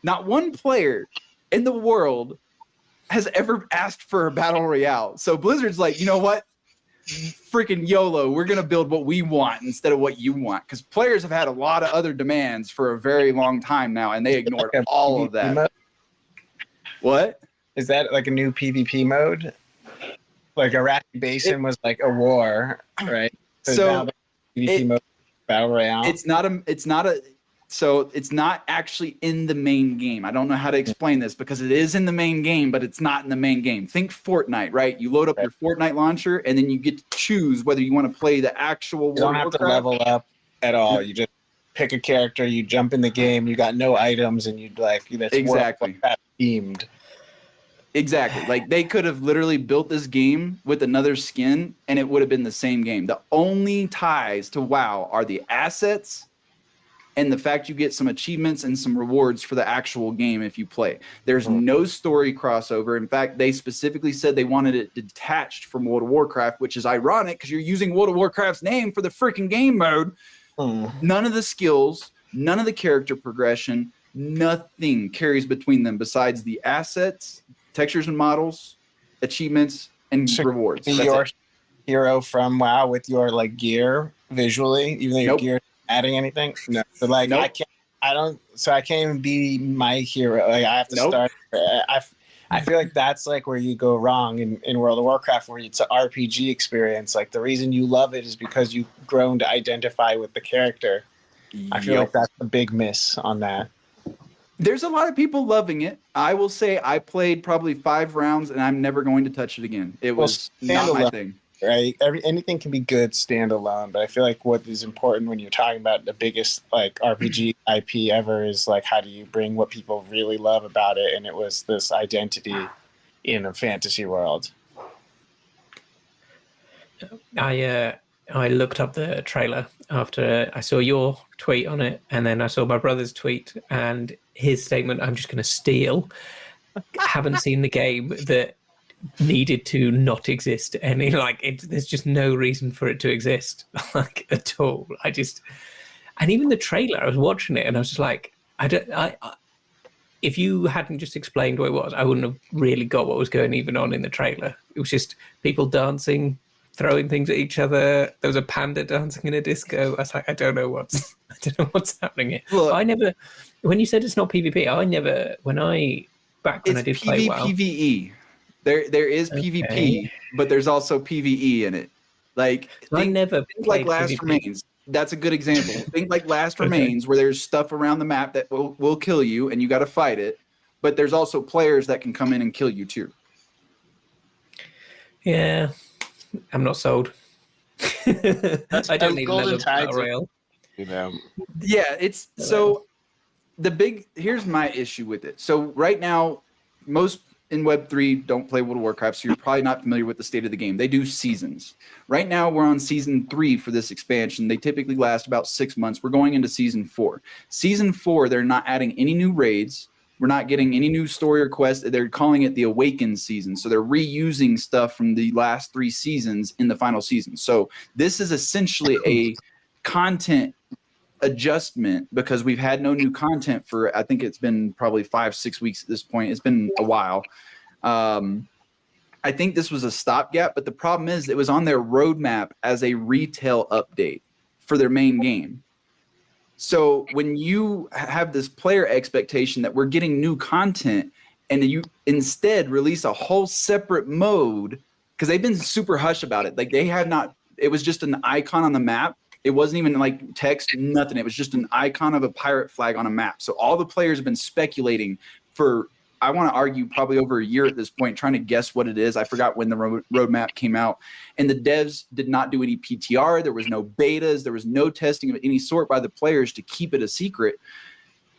not one player in the world has ever asked for a battle royale. So Blizzard's like, you know what? Freaking YOLO, we're going to build what we want instead of what you want, because players have had a lot of other demands for a very long time now, and they ignored all of that. Mode? What? Is that like a new PvP mode? Like Iraqi Basin was like a war, right? So now the PvP mode, battle royale. It's not actually in the main game. I don't know how to explain this, because it is in the main game, but it's not in the main game. Think Fortnite, right? You load up your Fortnite launcher, and then you get to choose whether you want to play the actual. You don't have to level up at all. You just pick a character, you jump in the game, you got no items, and you'd like that's exactly themed. Exactly. Like they could have literally built this game with another skin and it would have been the same game. The only ties to WoW are the assets and the fact you get some achievements and some rewards for the actual game if you play. There's no story crossover. In fact, they specifically said they wanted it detached from World of Warcraft, which is ironic because you're using World of Warcraft's name for the freaking game mode. None of the skills, none of the character progression, nothing carries between them besides the assets, textures and models, achievements, and rewards. That's your it. Hero from WoW with your like gear visually, even though your gear adding anything. No, so like I can't even be my hero. Like I have to start. I feel like that's like where you go wrong in World of Warcraft, where it's an RPG experience. Like the reason you love it is because you've grown to identify with the character. I feel like that's a big miss on that. There's a lot of people loving it. I will say I played probably 5 rounds and I'm never going to touch it again. It was not my thing. Right? Anything can be good standalone, but I feel like what is important when you're talking about the biggest like RPG IP ever is like how do you bring what people really love about it, and it was this identity in a fantasy world. I looked up the trailer after I saw your tweet on it, and then I saw my brother's tweet and his statement, I'm just going to steal. I haven't seen the game that needed to not exist. And there's just no reason for it to exist like at all. And even the trailer, I was watching it and I was just like, if you hadn't just explained what it was, I wouldn't have really got what was going even on in the trailer. It was just people dancing, throwing things at each other. There was a panda dancing in a disco. I was like, I don't know what's happening here. Well, when you said it's not PvP, when I did play WoW. PvE. There is PvP, but there's also PvE in it. Like think like Last PvP. Remains. That's a good example. Think like Last Remains, where there's stuff around the map that will kill you, and you got to fight it. But there's also players that can come in and kill you too. Yeah, I'm not sold. I don't need another battle royale. Yeah, it's so here's my issue with it. So right now, most in Web3 don't play World of Warcraft, so you're probably not familiar with the state of the game. They do seasons. Right now, we're on season 3 for this expansion. They typically last about 6 months. We're going into season 4. Season 4, they're not adding any new raids. We're not getting any new story or quests. They're calling it the Awakened season. So they're reusing stuff from the last 3 seasons in the final season. So this is essentially a content adjustment because we've had no new content for, I think it's been probably 5-6 weeks at this point. It's been a while. I think this was a stopgap, but the problem is it was on their roadmap as a retail update for their main game. So when you have this player expectation that we're getting new content and you instead release a whole separate mode, because they've been super hush about it. Like they have not, it was just an icon on the map. It wasn't even like text, nothing. It was just an icon of a pirate flag on a map. So all the players have been speculating for, I want to argue, probably over a year at this point, trying to guess what it is. I forgot when the roadmap came out. And the devs did not do any PTR. There was no betas. There was no testing of any sort by the players to keep it a secret.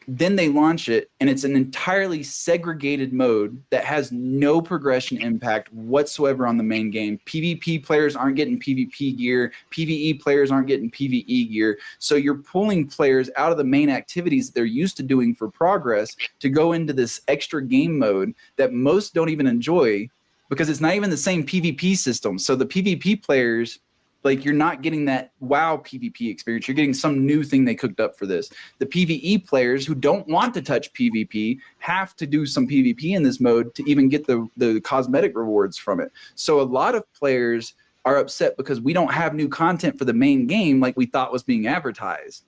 Then they launch it, and it's an entirely segregated mode that has no progression impact whatsoever on the main game. PvP players aren't getting PvP gear. PvE players aren't getting PvE gear. So you're pulling players out of the main activities that they're used to doing for progress to go into this extra game mode that most don't even enjoy because it's not even the same PvP system. So the PvP players, like, you're not getting that WoW PvP experience. You're getting some new thing they cooked up for this. The PvE players who don't want to touch PvP have to do some PvP in this mode to even get the cosmetic rewards from it. So a lot of players are upset because we don't have new content for the main game like we thought was being advertised.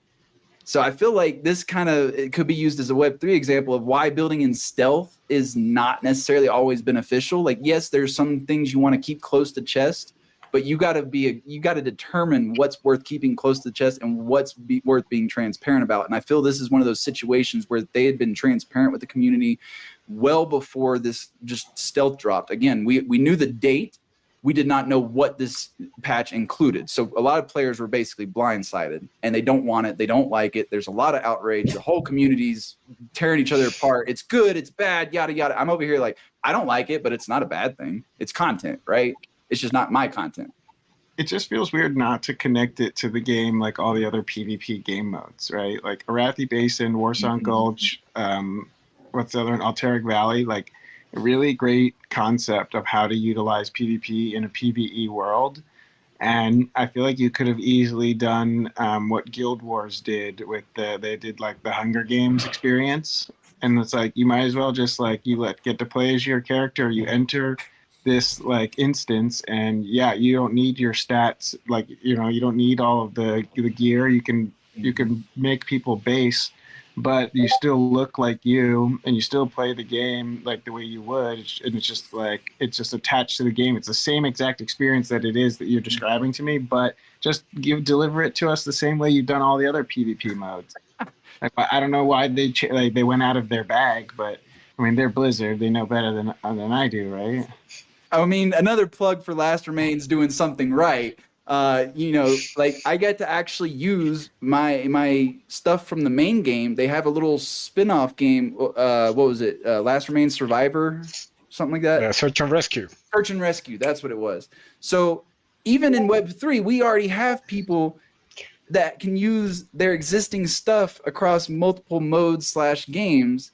So I feel like this it could be used as a Web3 example of why building in stealth is not necessarily always beneficial. Like, yes, there's some things you want to keep close to chest, but you got to determine what's worth keeping close to the chest and what's worth being transparent about. And I feel this is one of those situations where they had been transparent with the community well before this just stealth dropped. Again, we knew the date. We did not know what this patch included. So a lot of players were basically blindsided, and they don't want it. They don't like it. There's a lot of outrage. The whole community's tearing each other apart. It's good. It's bad. Yada, yada. I'm over here like, I don't like it, but it's not a bad thing. It's content, right? It's just not my content. It just feels weird not to connect it to the game like all the other PvP game modes, right? Like Arathi Basin, Warsong Gulch, what's the other one? Alteric Valley, like a really great concept of how to utilize PvP in a PvE world. And I feel like you could have easily done what Guild Wars did with they did like the Hunger Games experience. And it's like, you might as well just like, get to play as your character, you enter this like instance, and yeah, you don't need your stats, like, you don't need all of the gear. You can make people base, but you still look like you, and you still play the game like the way you would, and it's just attached to the game. It's the same exact experience that it is that you're describing to me, but just deliver it to us the same way you've done all the other PvP modes. Like, I don't know why they went out of their bag, but I mean, they're Blizzard, they know better than I do, right? I mean, another plug for Last Remains doing something right. Like, I get to actually use my stuff from the main game. They have a little spin-off game. What was it? Last Remains Survivor? Something like that? Search and Rescue. Search and Rescue. That's what it was. So even in Web3, we already have people that can use their existing stuff across multiple modes / games.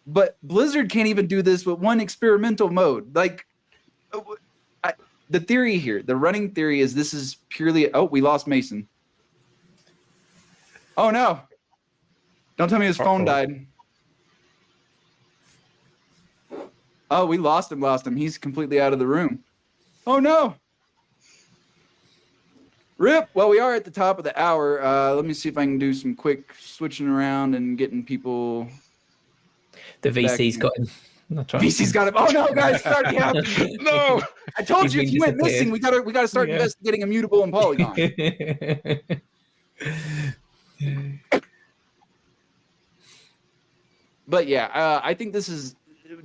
But Blizzard can't even do this with one experimental mode. Like, the theory here, the running theory is this is purely, we lost Mason. Oh no. Don't tell me his phone died. Oh, we lost him. He's completely out of the room. Oh no. Rip. Well, we are at the top of the hour. Let me see if I can do some quick switching around and getting people. The VC's got him. VC's got him. Oh no, guys, it's already happening. No, I told you if you went missing, we gotta start investigating Immutable and Polygon. But yeah, I think this is,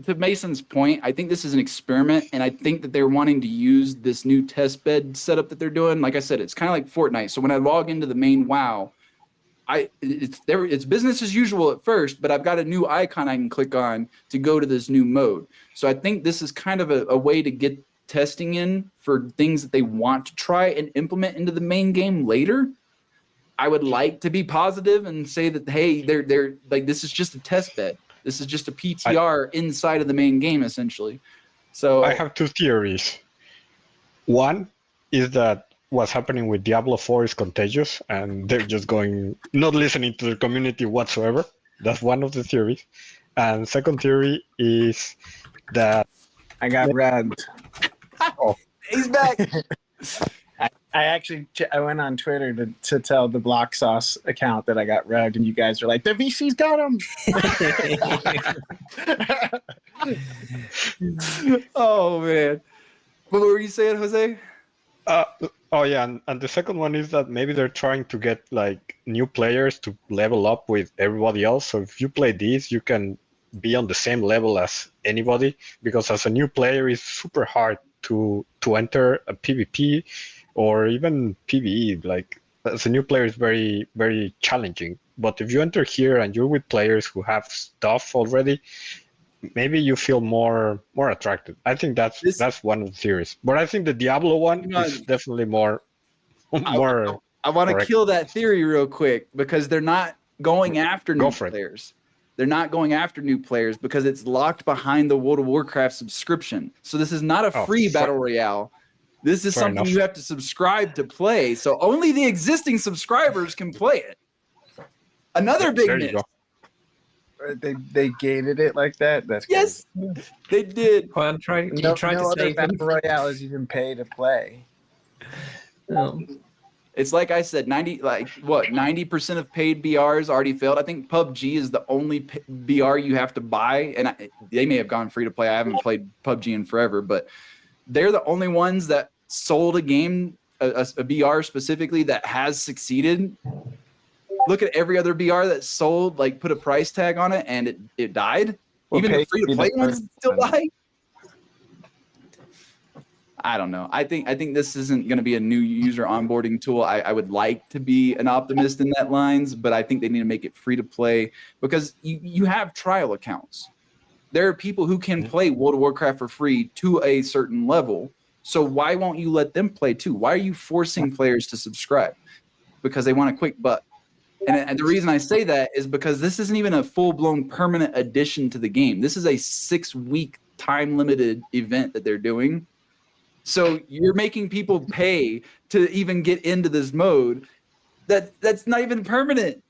to Mason's point, I think this is an experiment, and I think that they're wanting to use this new test bed setup that they're doing. Like I said, it's kind of like Fortnite. So when I log into the main WoW, it's business as usual at first, but I've got a new icon I can click on to go to this new mode. So I think this is kind of a way to get testing in for things that they want to try and implement into the main game later. I would like to be positive and say that, hey, they're like, this is just a test bed. This is just a PTR inside of the main game, essentially. So I have two theories. One is that what's happening with Diablo 4 is contagious, and they're just not listening to the community whatsoever. That's one of the theories. And second theory is that I got rugged. He's back. I actually I went on Twitter to tell the Block Sauce account that I got rugged, and you guys were like, "The VC's got him." Oh man, what were you saying, Jose? oh yeah, and the second one is that maybe they're trying to get like new players to level up with everybody else. So if you play these, you can be on the same level as anybody, because as a new player, it's super hard to enter a PvP or even PvE. Like as a new player, is very, very challenging. But if you enter here and you're with players who have stuff already, maybe you feel more attracted. I think that's one of the theories. But I think the Diablo one is definitely more. I want to kill that theory real quick, because they're not going after new players. They're not going after new players because it's locked behind the World of Warcraft subscription. So this is not a free battle royale. This is something you have to subscribe to play. So only the existing subscribers can play it. Another big miss. They gated it like that. That's crazy. Yes, they did. Well, I'm trying to other save them. battle royales even pay to play. It's like I said, 90% of paid BRs already failed. I think PUBG is the only BR you have to buy, and they may have gone free to play. I haven't played PUBG in forever, but they're the only ones that sold a game, a BR specifically, that has succeeded. Look at every other BR that sold, like put a price tag on it, and it died. Even the free to play ones still die. I don't know. I think this isn't going to be a new user onboarding tool. I would like to be an optimist in that lines, but I think they need to make it free to play, because you have trial accounts. There are people who can play World of Warcraft for free to a certain level. So why won't you let them play too? Why are you forcing players to subscribe? Because they want a quick buck. And the reason I say that is because this isn't even a full-blown permanent addition to the game. This is a 6-week time-limited event that they're doing. So you're making people pay to even get into this mode. That's not even permanent.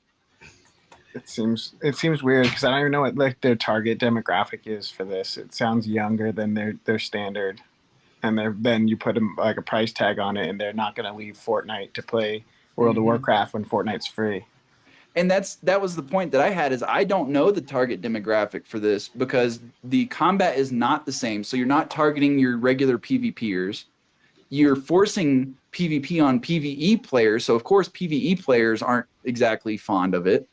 It seems weird, because I don't even know what like their target demographic is for this. It sounds younger than their standard, and then you put like a price tag on it, and they're not going to leave Fortnite to play World of Warcraft when Fortnite's free. And that was the point that I had, is I don't know the target demographic for this, because the combat is not the same. So you're not targeting your regular PvPers. You're forcing PvP on PvE players. So of course PvE players aren't exactly fond of it.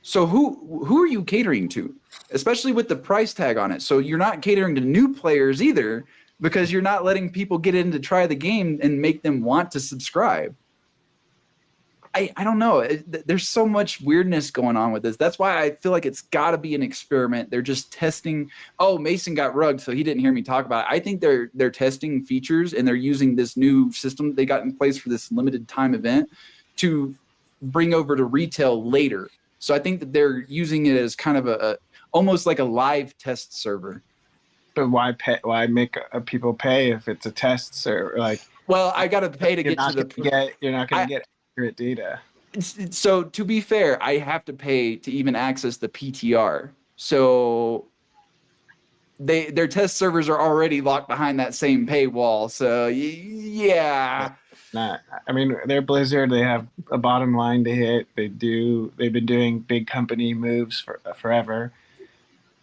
So who are you catering to? Especially with the price tag on it. So you're not catering to new players either, because you're not letting people get in to try the game and make them want to subscribe. I don't know. There's so much weirdness going on with this. That's why I feel like it's got to be an experiment. They're just testing. Oh, Mason got rugged, so he didn't hear me talk about it. I think they're testing features, and they're using this new system they got in place for this limited time event to bring over to retail later. So I think that they're using it as kind of a almost like a live test server. But why pay? Why make people pay if it's a test server? Like, well, I got to pay to get to the. You're not going to get accurate data. So to be fair, I have to pay to even access the PTR. So their test servers are already locked behind that same paywall. So yeah. Nah, I mean, they're Blizzard. They have a bottom line to hit. They've been doing big company moves forever.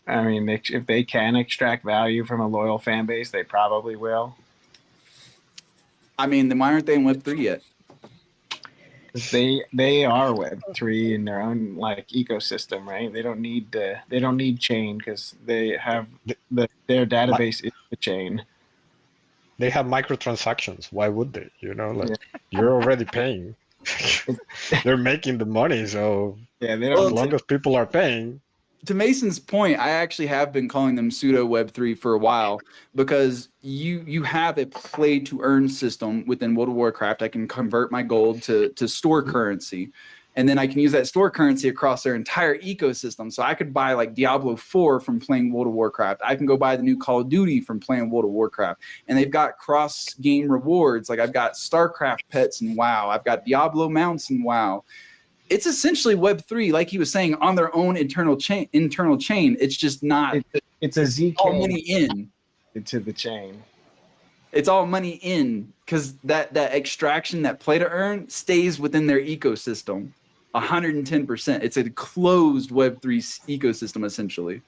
I mean, if they can extract value from a loyal fan base, they probably will. I mean, then why aren't they in Web3 yet? They are Web3 in their own like ecosystem, right? They don't need chain because they have their database is the chain. They have microtransactions. Why would they? You're already paying. They're making the money, so as long as people are paying. To Mason's point, I actually have been calling them pseudo Web3 for a while, because you have a play to earn system within World of Warcraft. I can convert my gold to store currency. And then I can use that store currency across their entire ecosystem. So I could buy like Diablo 4 from playing World of Warcraft. I can go buy the new Call of Duty from playing World of Warcraft. And they've got cross game rewards. Like I've got StarCraft pets in WoW. I've got Diablo mounts in WoW. It's essentially Web3, like he was saying, on their own internal chain. It's just not. It's a ZK all money in to the chain. It's all money in because that extraction, that play to earn, stays within their ecosystem. 110%. It's a closed Web3 ecosystem, essentially.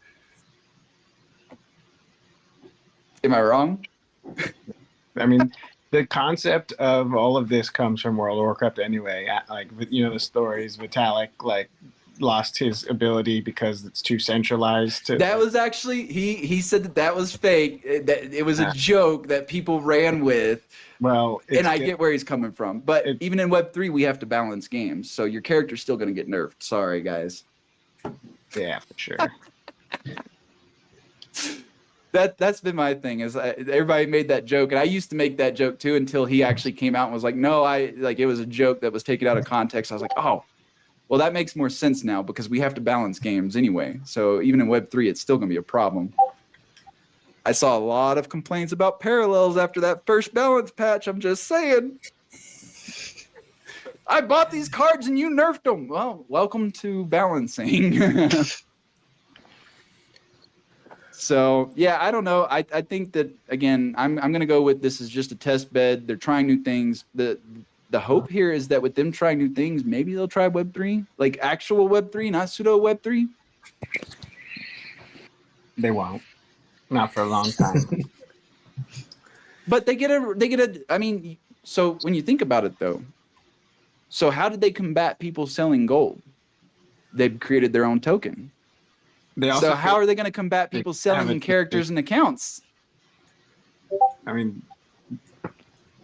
Am I wrong? I mean, the concept of all of this comes from World of Warcraft anyway. Like, the stories, Vitalik, like, lost his ability because it's too centralized. That was actually, he said that was fake. That it was a joke that people ran with. Well, and I get where he's coming from. But even in Web3, we have to balance games. So your character's still going to get nerfed. Sorry, guys. Yeah, for sure. That's been my thing is everybody made that joke. And I used to make that joke too until he actually came out and was like, no, it was a joke that was taken out of context. I was like, oh, well, that makes more sense now because we have to balance games anyway. So even in Web3, it's still going to be a problem. I saw a lot of complaints about parallels after that first balance patch. I'm just saying. I bought these cards and you nerfed them. Well, welcome to balancing. So, yeah, I don't know. I think that, again, I'm going to go with this is just a test bed. They're trying new things. The hope here is that with them trying new things, maybe they'll try Web3, like actual Web3, not pseudo Web3. They won't. Not for a long time. But they get a, I mean, so when you think about it though, so how did they combat people selling gold? They've created their own token. So how are they going to combat people selling characters and accounts? I mean,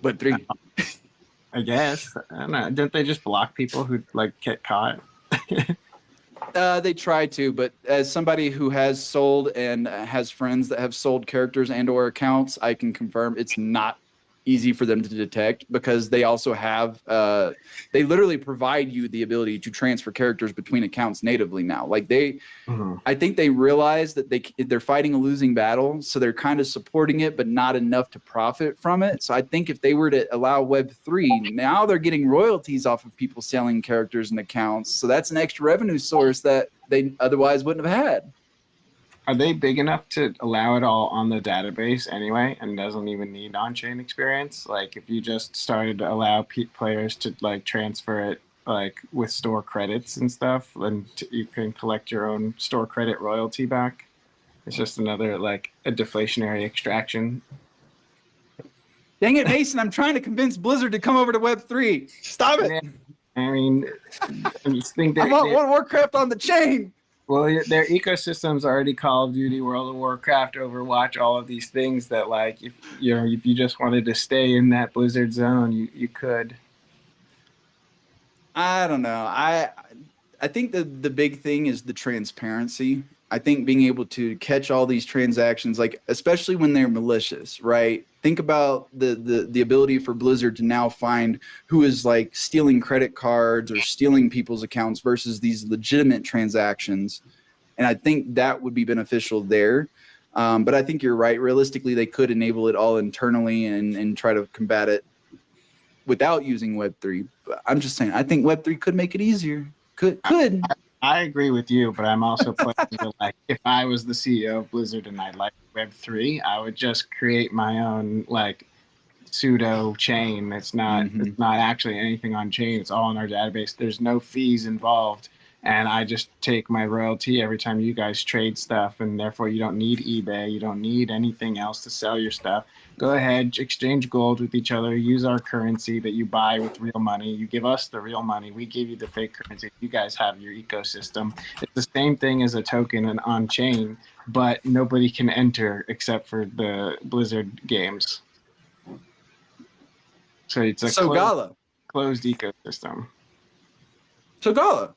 Web3. I guess. I don't know. Don't they just block people who like get caught? They try to, but as somebody who has sold and has friends that have sold characters and or accounts, I can confirm it's not easy for them to detect because they also have they literally provide you the ability to transfer characters between accounts natively now. Like I think they realize that they're fighting a losing battle, so they're kind of supporting it but not enough to profit from it. So I think if they were to allow Web3, now they're getting royalties off of people selling characters and accounts, so that's an extra revenue source that they otherwise wouldn't have had. Are they big enough to allow it all on the database anyway and doesn't even need on-chain experience? Like if you just started to allow players to like transfer it like with store credits and stuff, and you can collect your own store credit royalty back. It's just another like a deflationary extraction. Dang it, Mason, I'm trying to convince Blizzard to come over to Web3. Stop it. Yeah. I mean, I just think I want World of Warcraft on the chain. Well, their ecosystem's already Call of Duty, World of Warcraft, Overwatch, all of these things that, like, if you just wanted to stay in that Blizzard zone, you could. I don't know. I think the big thing is the transparency. I think being able to catch all these transactions, like especially when they're malicious, right? Think about the ability for Blizzard to now find who is like stealing credit cards or stealing people's accounts versus these legitimate transactions. And I think that would be beneficial there. But I think you're right. Realistically, they could enable it all internally and try to combat it without using Web3. But I'm just saying, I think Web3 could make it easier. Could. I agree with you, but I'm also playing like if I was the CEO of Blizzard and I liked Web3, I would just create my own like pseudo chain. It's not actually anything on chain. It's all in our database. There's no fees involved, and I just take my royalty every time you guys trade stuff, and therefore you don't need eBay. You don't need anything else to sell your stuff. Go ahead, exchange gold with each other, use our currency that you buy with real money. You give us the real money. We give you the fake currency. You guys have your ecosystem. It's the same thing as a token and on-chain, but nobody can enter except for the Blizzard games. So it's a closed ecosystem. So Gala.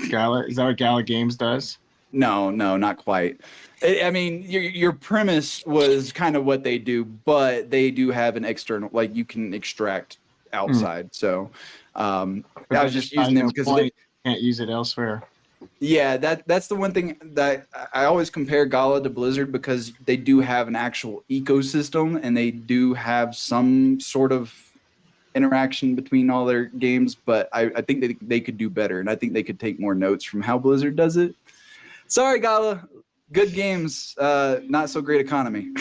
Gala, is that what Gala Games does? No, not quite. I mean, your premise was kind of what they do, but they do have an external, like you can extract outside. So I But was just using them because you can't use it elsewhere. yeah, that's the one thing that I always compare Gala to Blizzard, because they do have an actual ecosystem and they do have some sort of interaction between all their games, but I think that they could do better, and I think they could take more notes from how Blizzard does it. Sorry, Gala. Good games, not so great economy.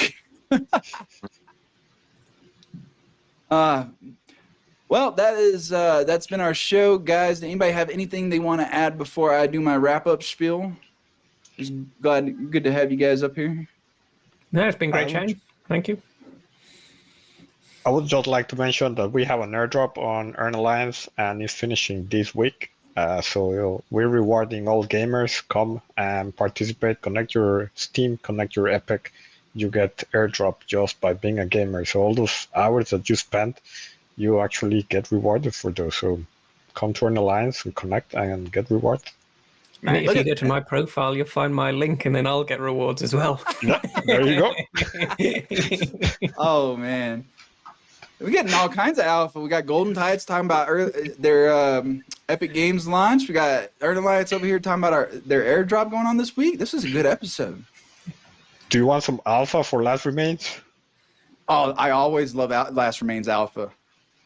Well, that's been our show, guys. Does anybody have anything they want to add before I do my wrap-up spiel? Just good to have you guys up here. No, it's been great chatting. Thank you. I would just like to mention that we have an airdrop on Earn Alliance, and it's finishing this week. So we're rewarding all gamers. Come and participate. Connect your Steam, connect your Epic. You get airdrop just by being a gamer. So all those hours that you spent, you actually get rewarded for those. So come to Earn Alliance and connect and get rewarded. And if you go to my profile, you'll find my link, and then I'll get rewards as well. Yeah, there you go. Oh man, we're getting all kinds of alpha. We got Golden Tides talking about their Epic Games launch. We got Earn Alliance over here talking about their airdrop going on this week. This is a good episode. Do you want some alpha for Last Remains? Oh, I always love Last Remains alpha.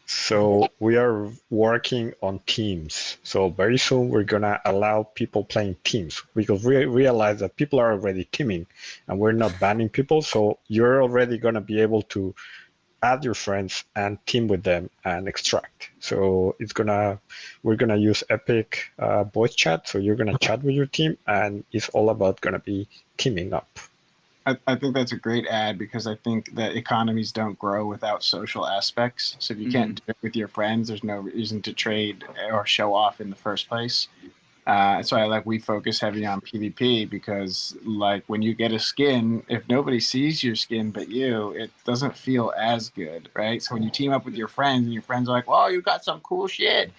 So we are working on teams. So very soon we're gonna allow people playing teams, because we realize that people are already teaming and we're not banning people. So you're already gonna be able to add your friends and team with them and extract. So we're gonna use Epic voice chat. So you're gonna chat with your team, and it's all about gonna be teaming up. I think that's a great ad, because I think that economies don't grow without social aspects. So if you can't do it with your friends, there's no reason to trade or show off in the first place. So we focus heavy on PvP, because like when you get a skin, if nobody sees your skin but you, it doesn't feel as good, right? So when you team up with your friends and your friends are like, "Whoa, you got some cool shit,"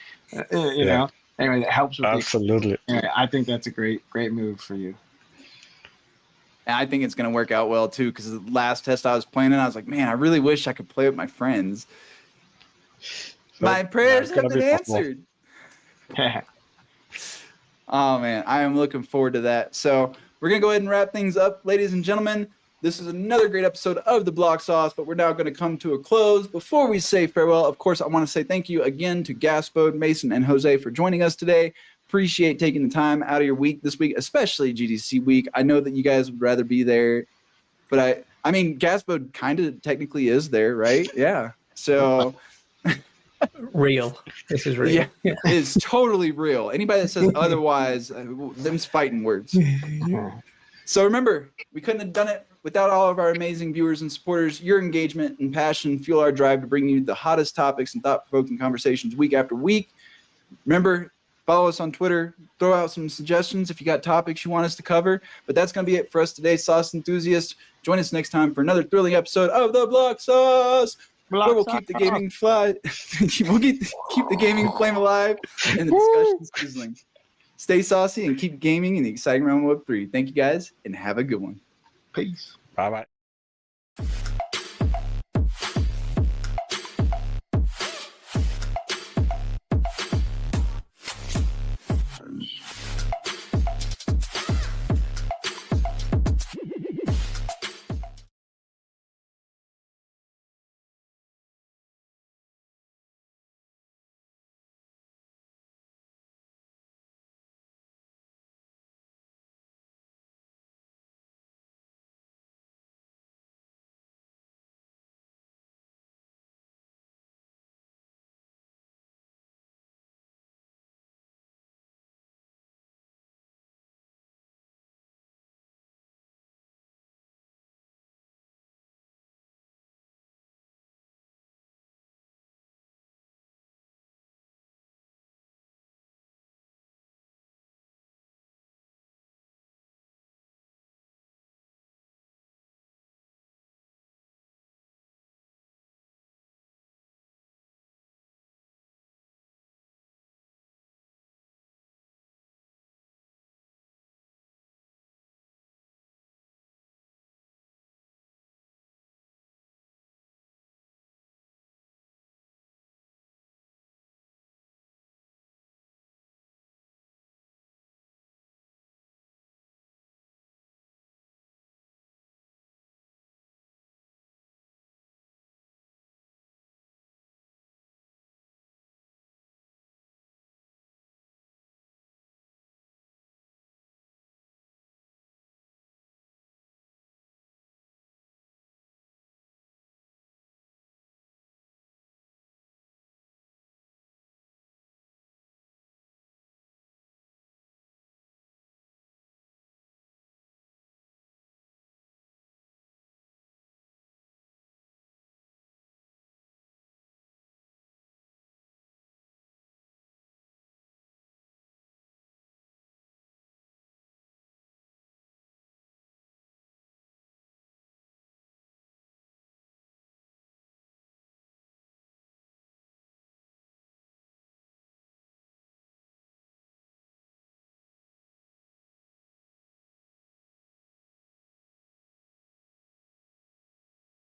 you know. Anyway, that helps with Absolutely. Anyway, I think that's a great move for you. And I think it's going to work out well too, because the last test I was playing in, I was like, man, I really wish I could play with my friends. So my prayers have gonna been be possible. answered. Oh man, I am looking forward to that. So we're going to go ahead and wrap things up, ladies and gentlemen. This is another great episode of the Block Sauce, but we're now going to come to a close. Before we say farewell, of course, I want to say thank you again to Gaspode, Mason, and Jose for joining us today. Appreciate taking the time out of your week this week, especially GDC week. I know that you guys would rather be there, but I mean, Gaspode kind of technically is there, right? Yeah. So Real. This is real. yeah, it's totally real. Anybody that says otherwise, them's fighting words. So remember, we couldn't have done it without all of our amazing viewers and supporters. Your engagement and passion fuel our drive to bring you the hottest topics and thought-provoking conversations week after week. Remember, follow us on Twitter. Throw out some suggestions if you got topics you want us to cover. But that's going to be it for us today, Sauce Enthusiasts. Join us next time for another thrilling episode of the Block Sauce, where we'll keep the gaming we'll keep the gaming flame alive and the discussions sizzling. Stay saucy and keep gaming in the exciting realm of Web3. Thank you guys, and have a good one. Peace. Bye-bye.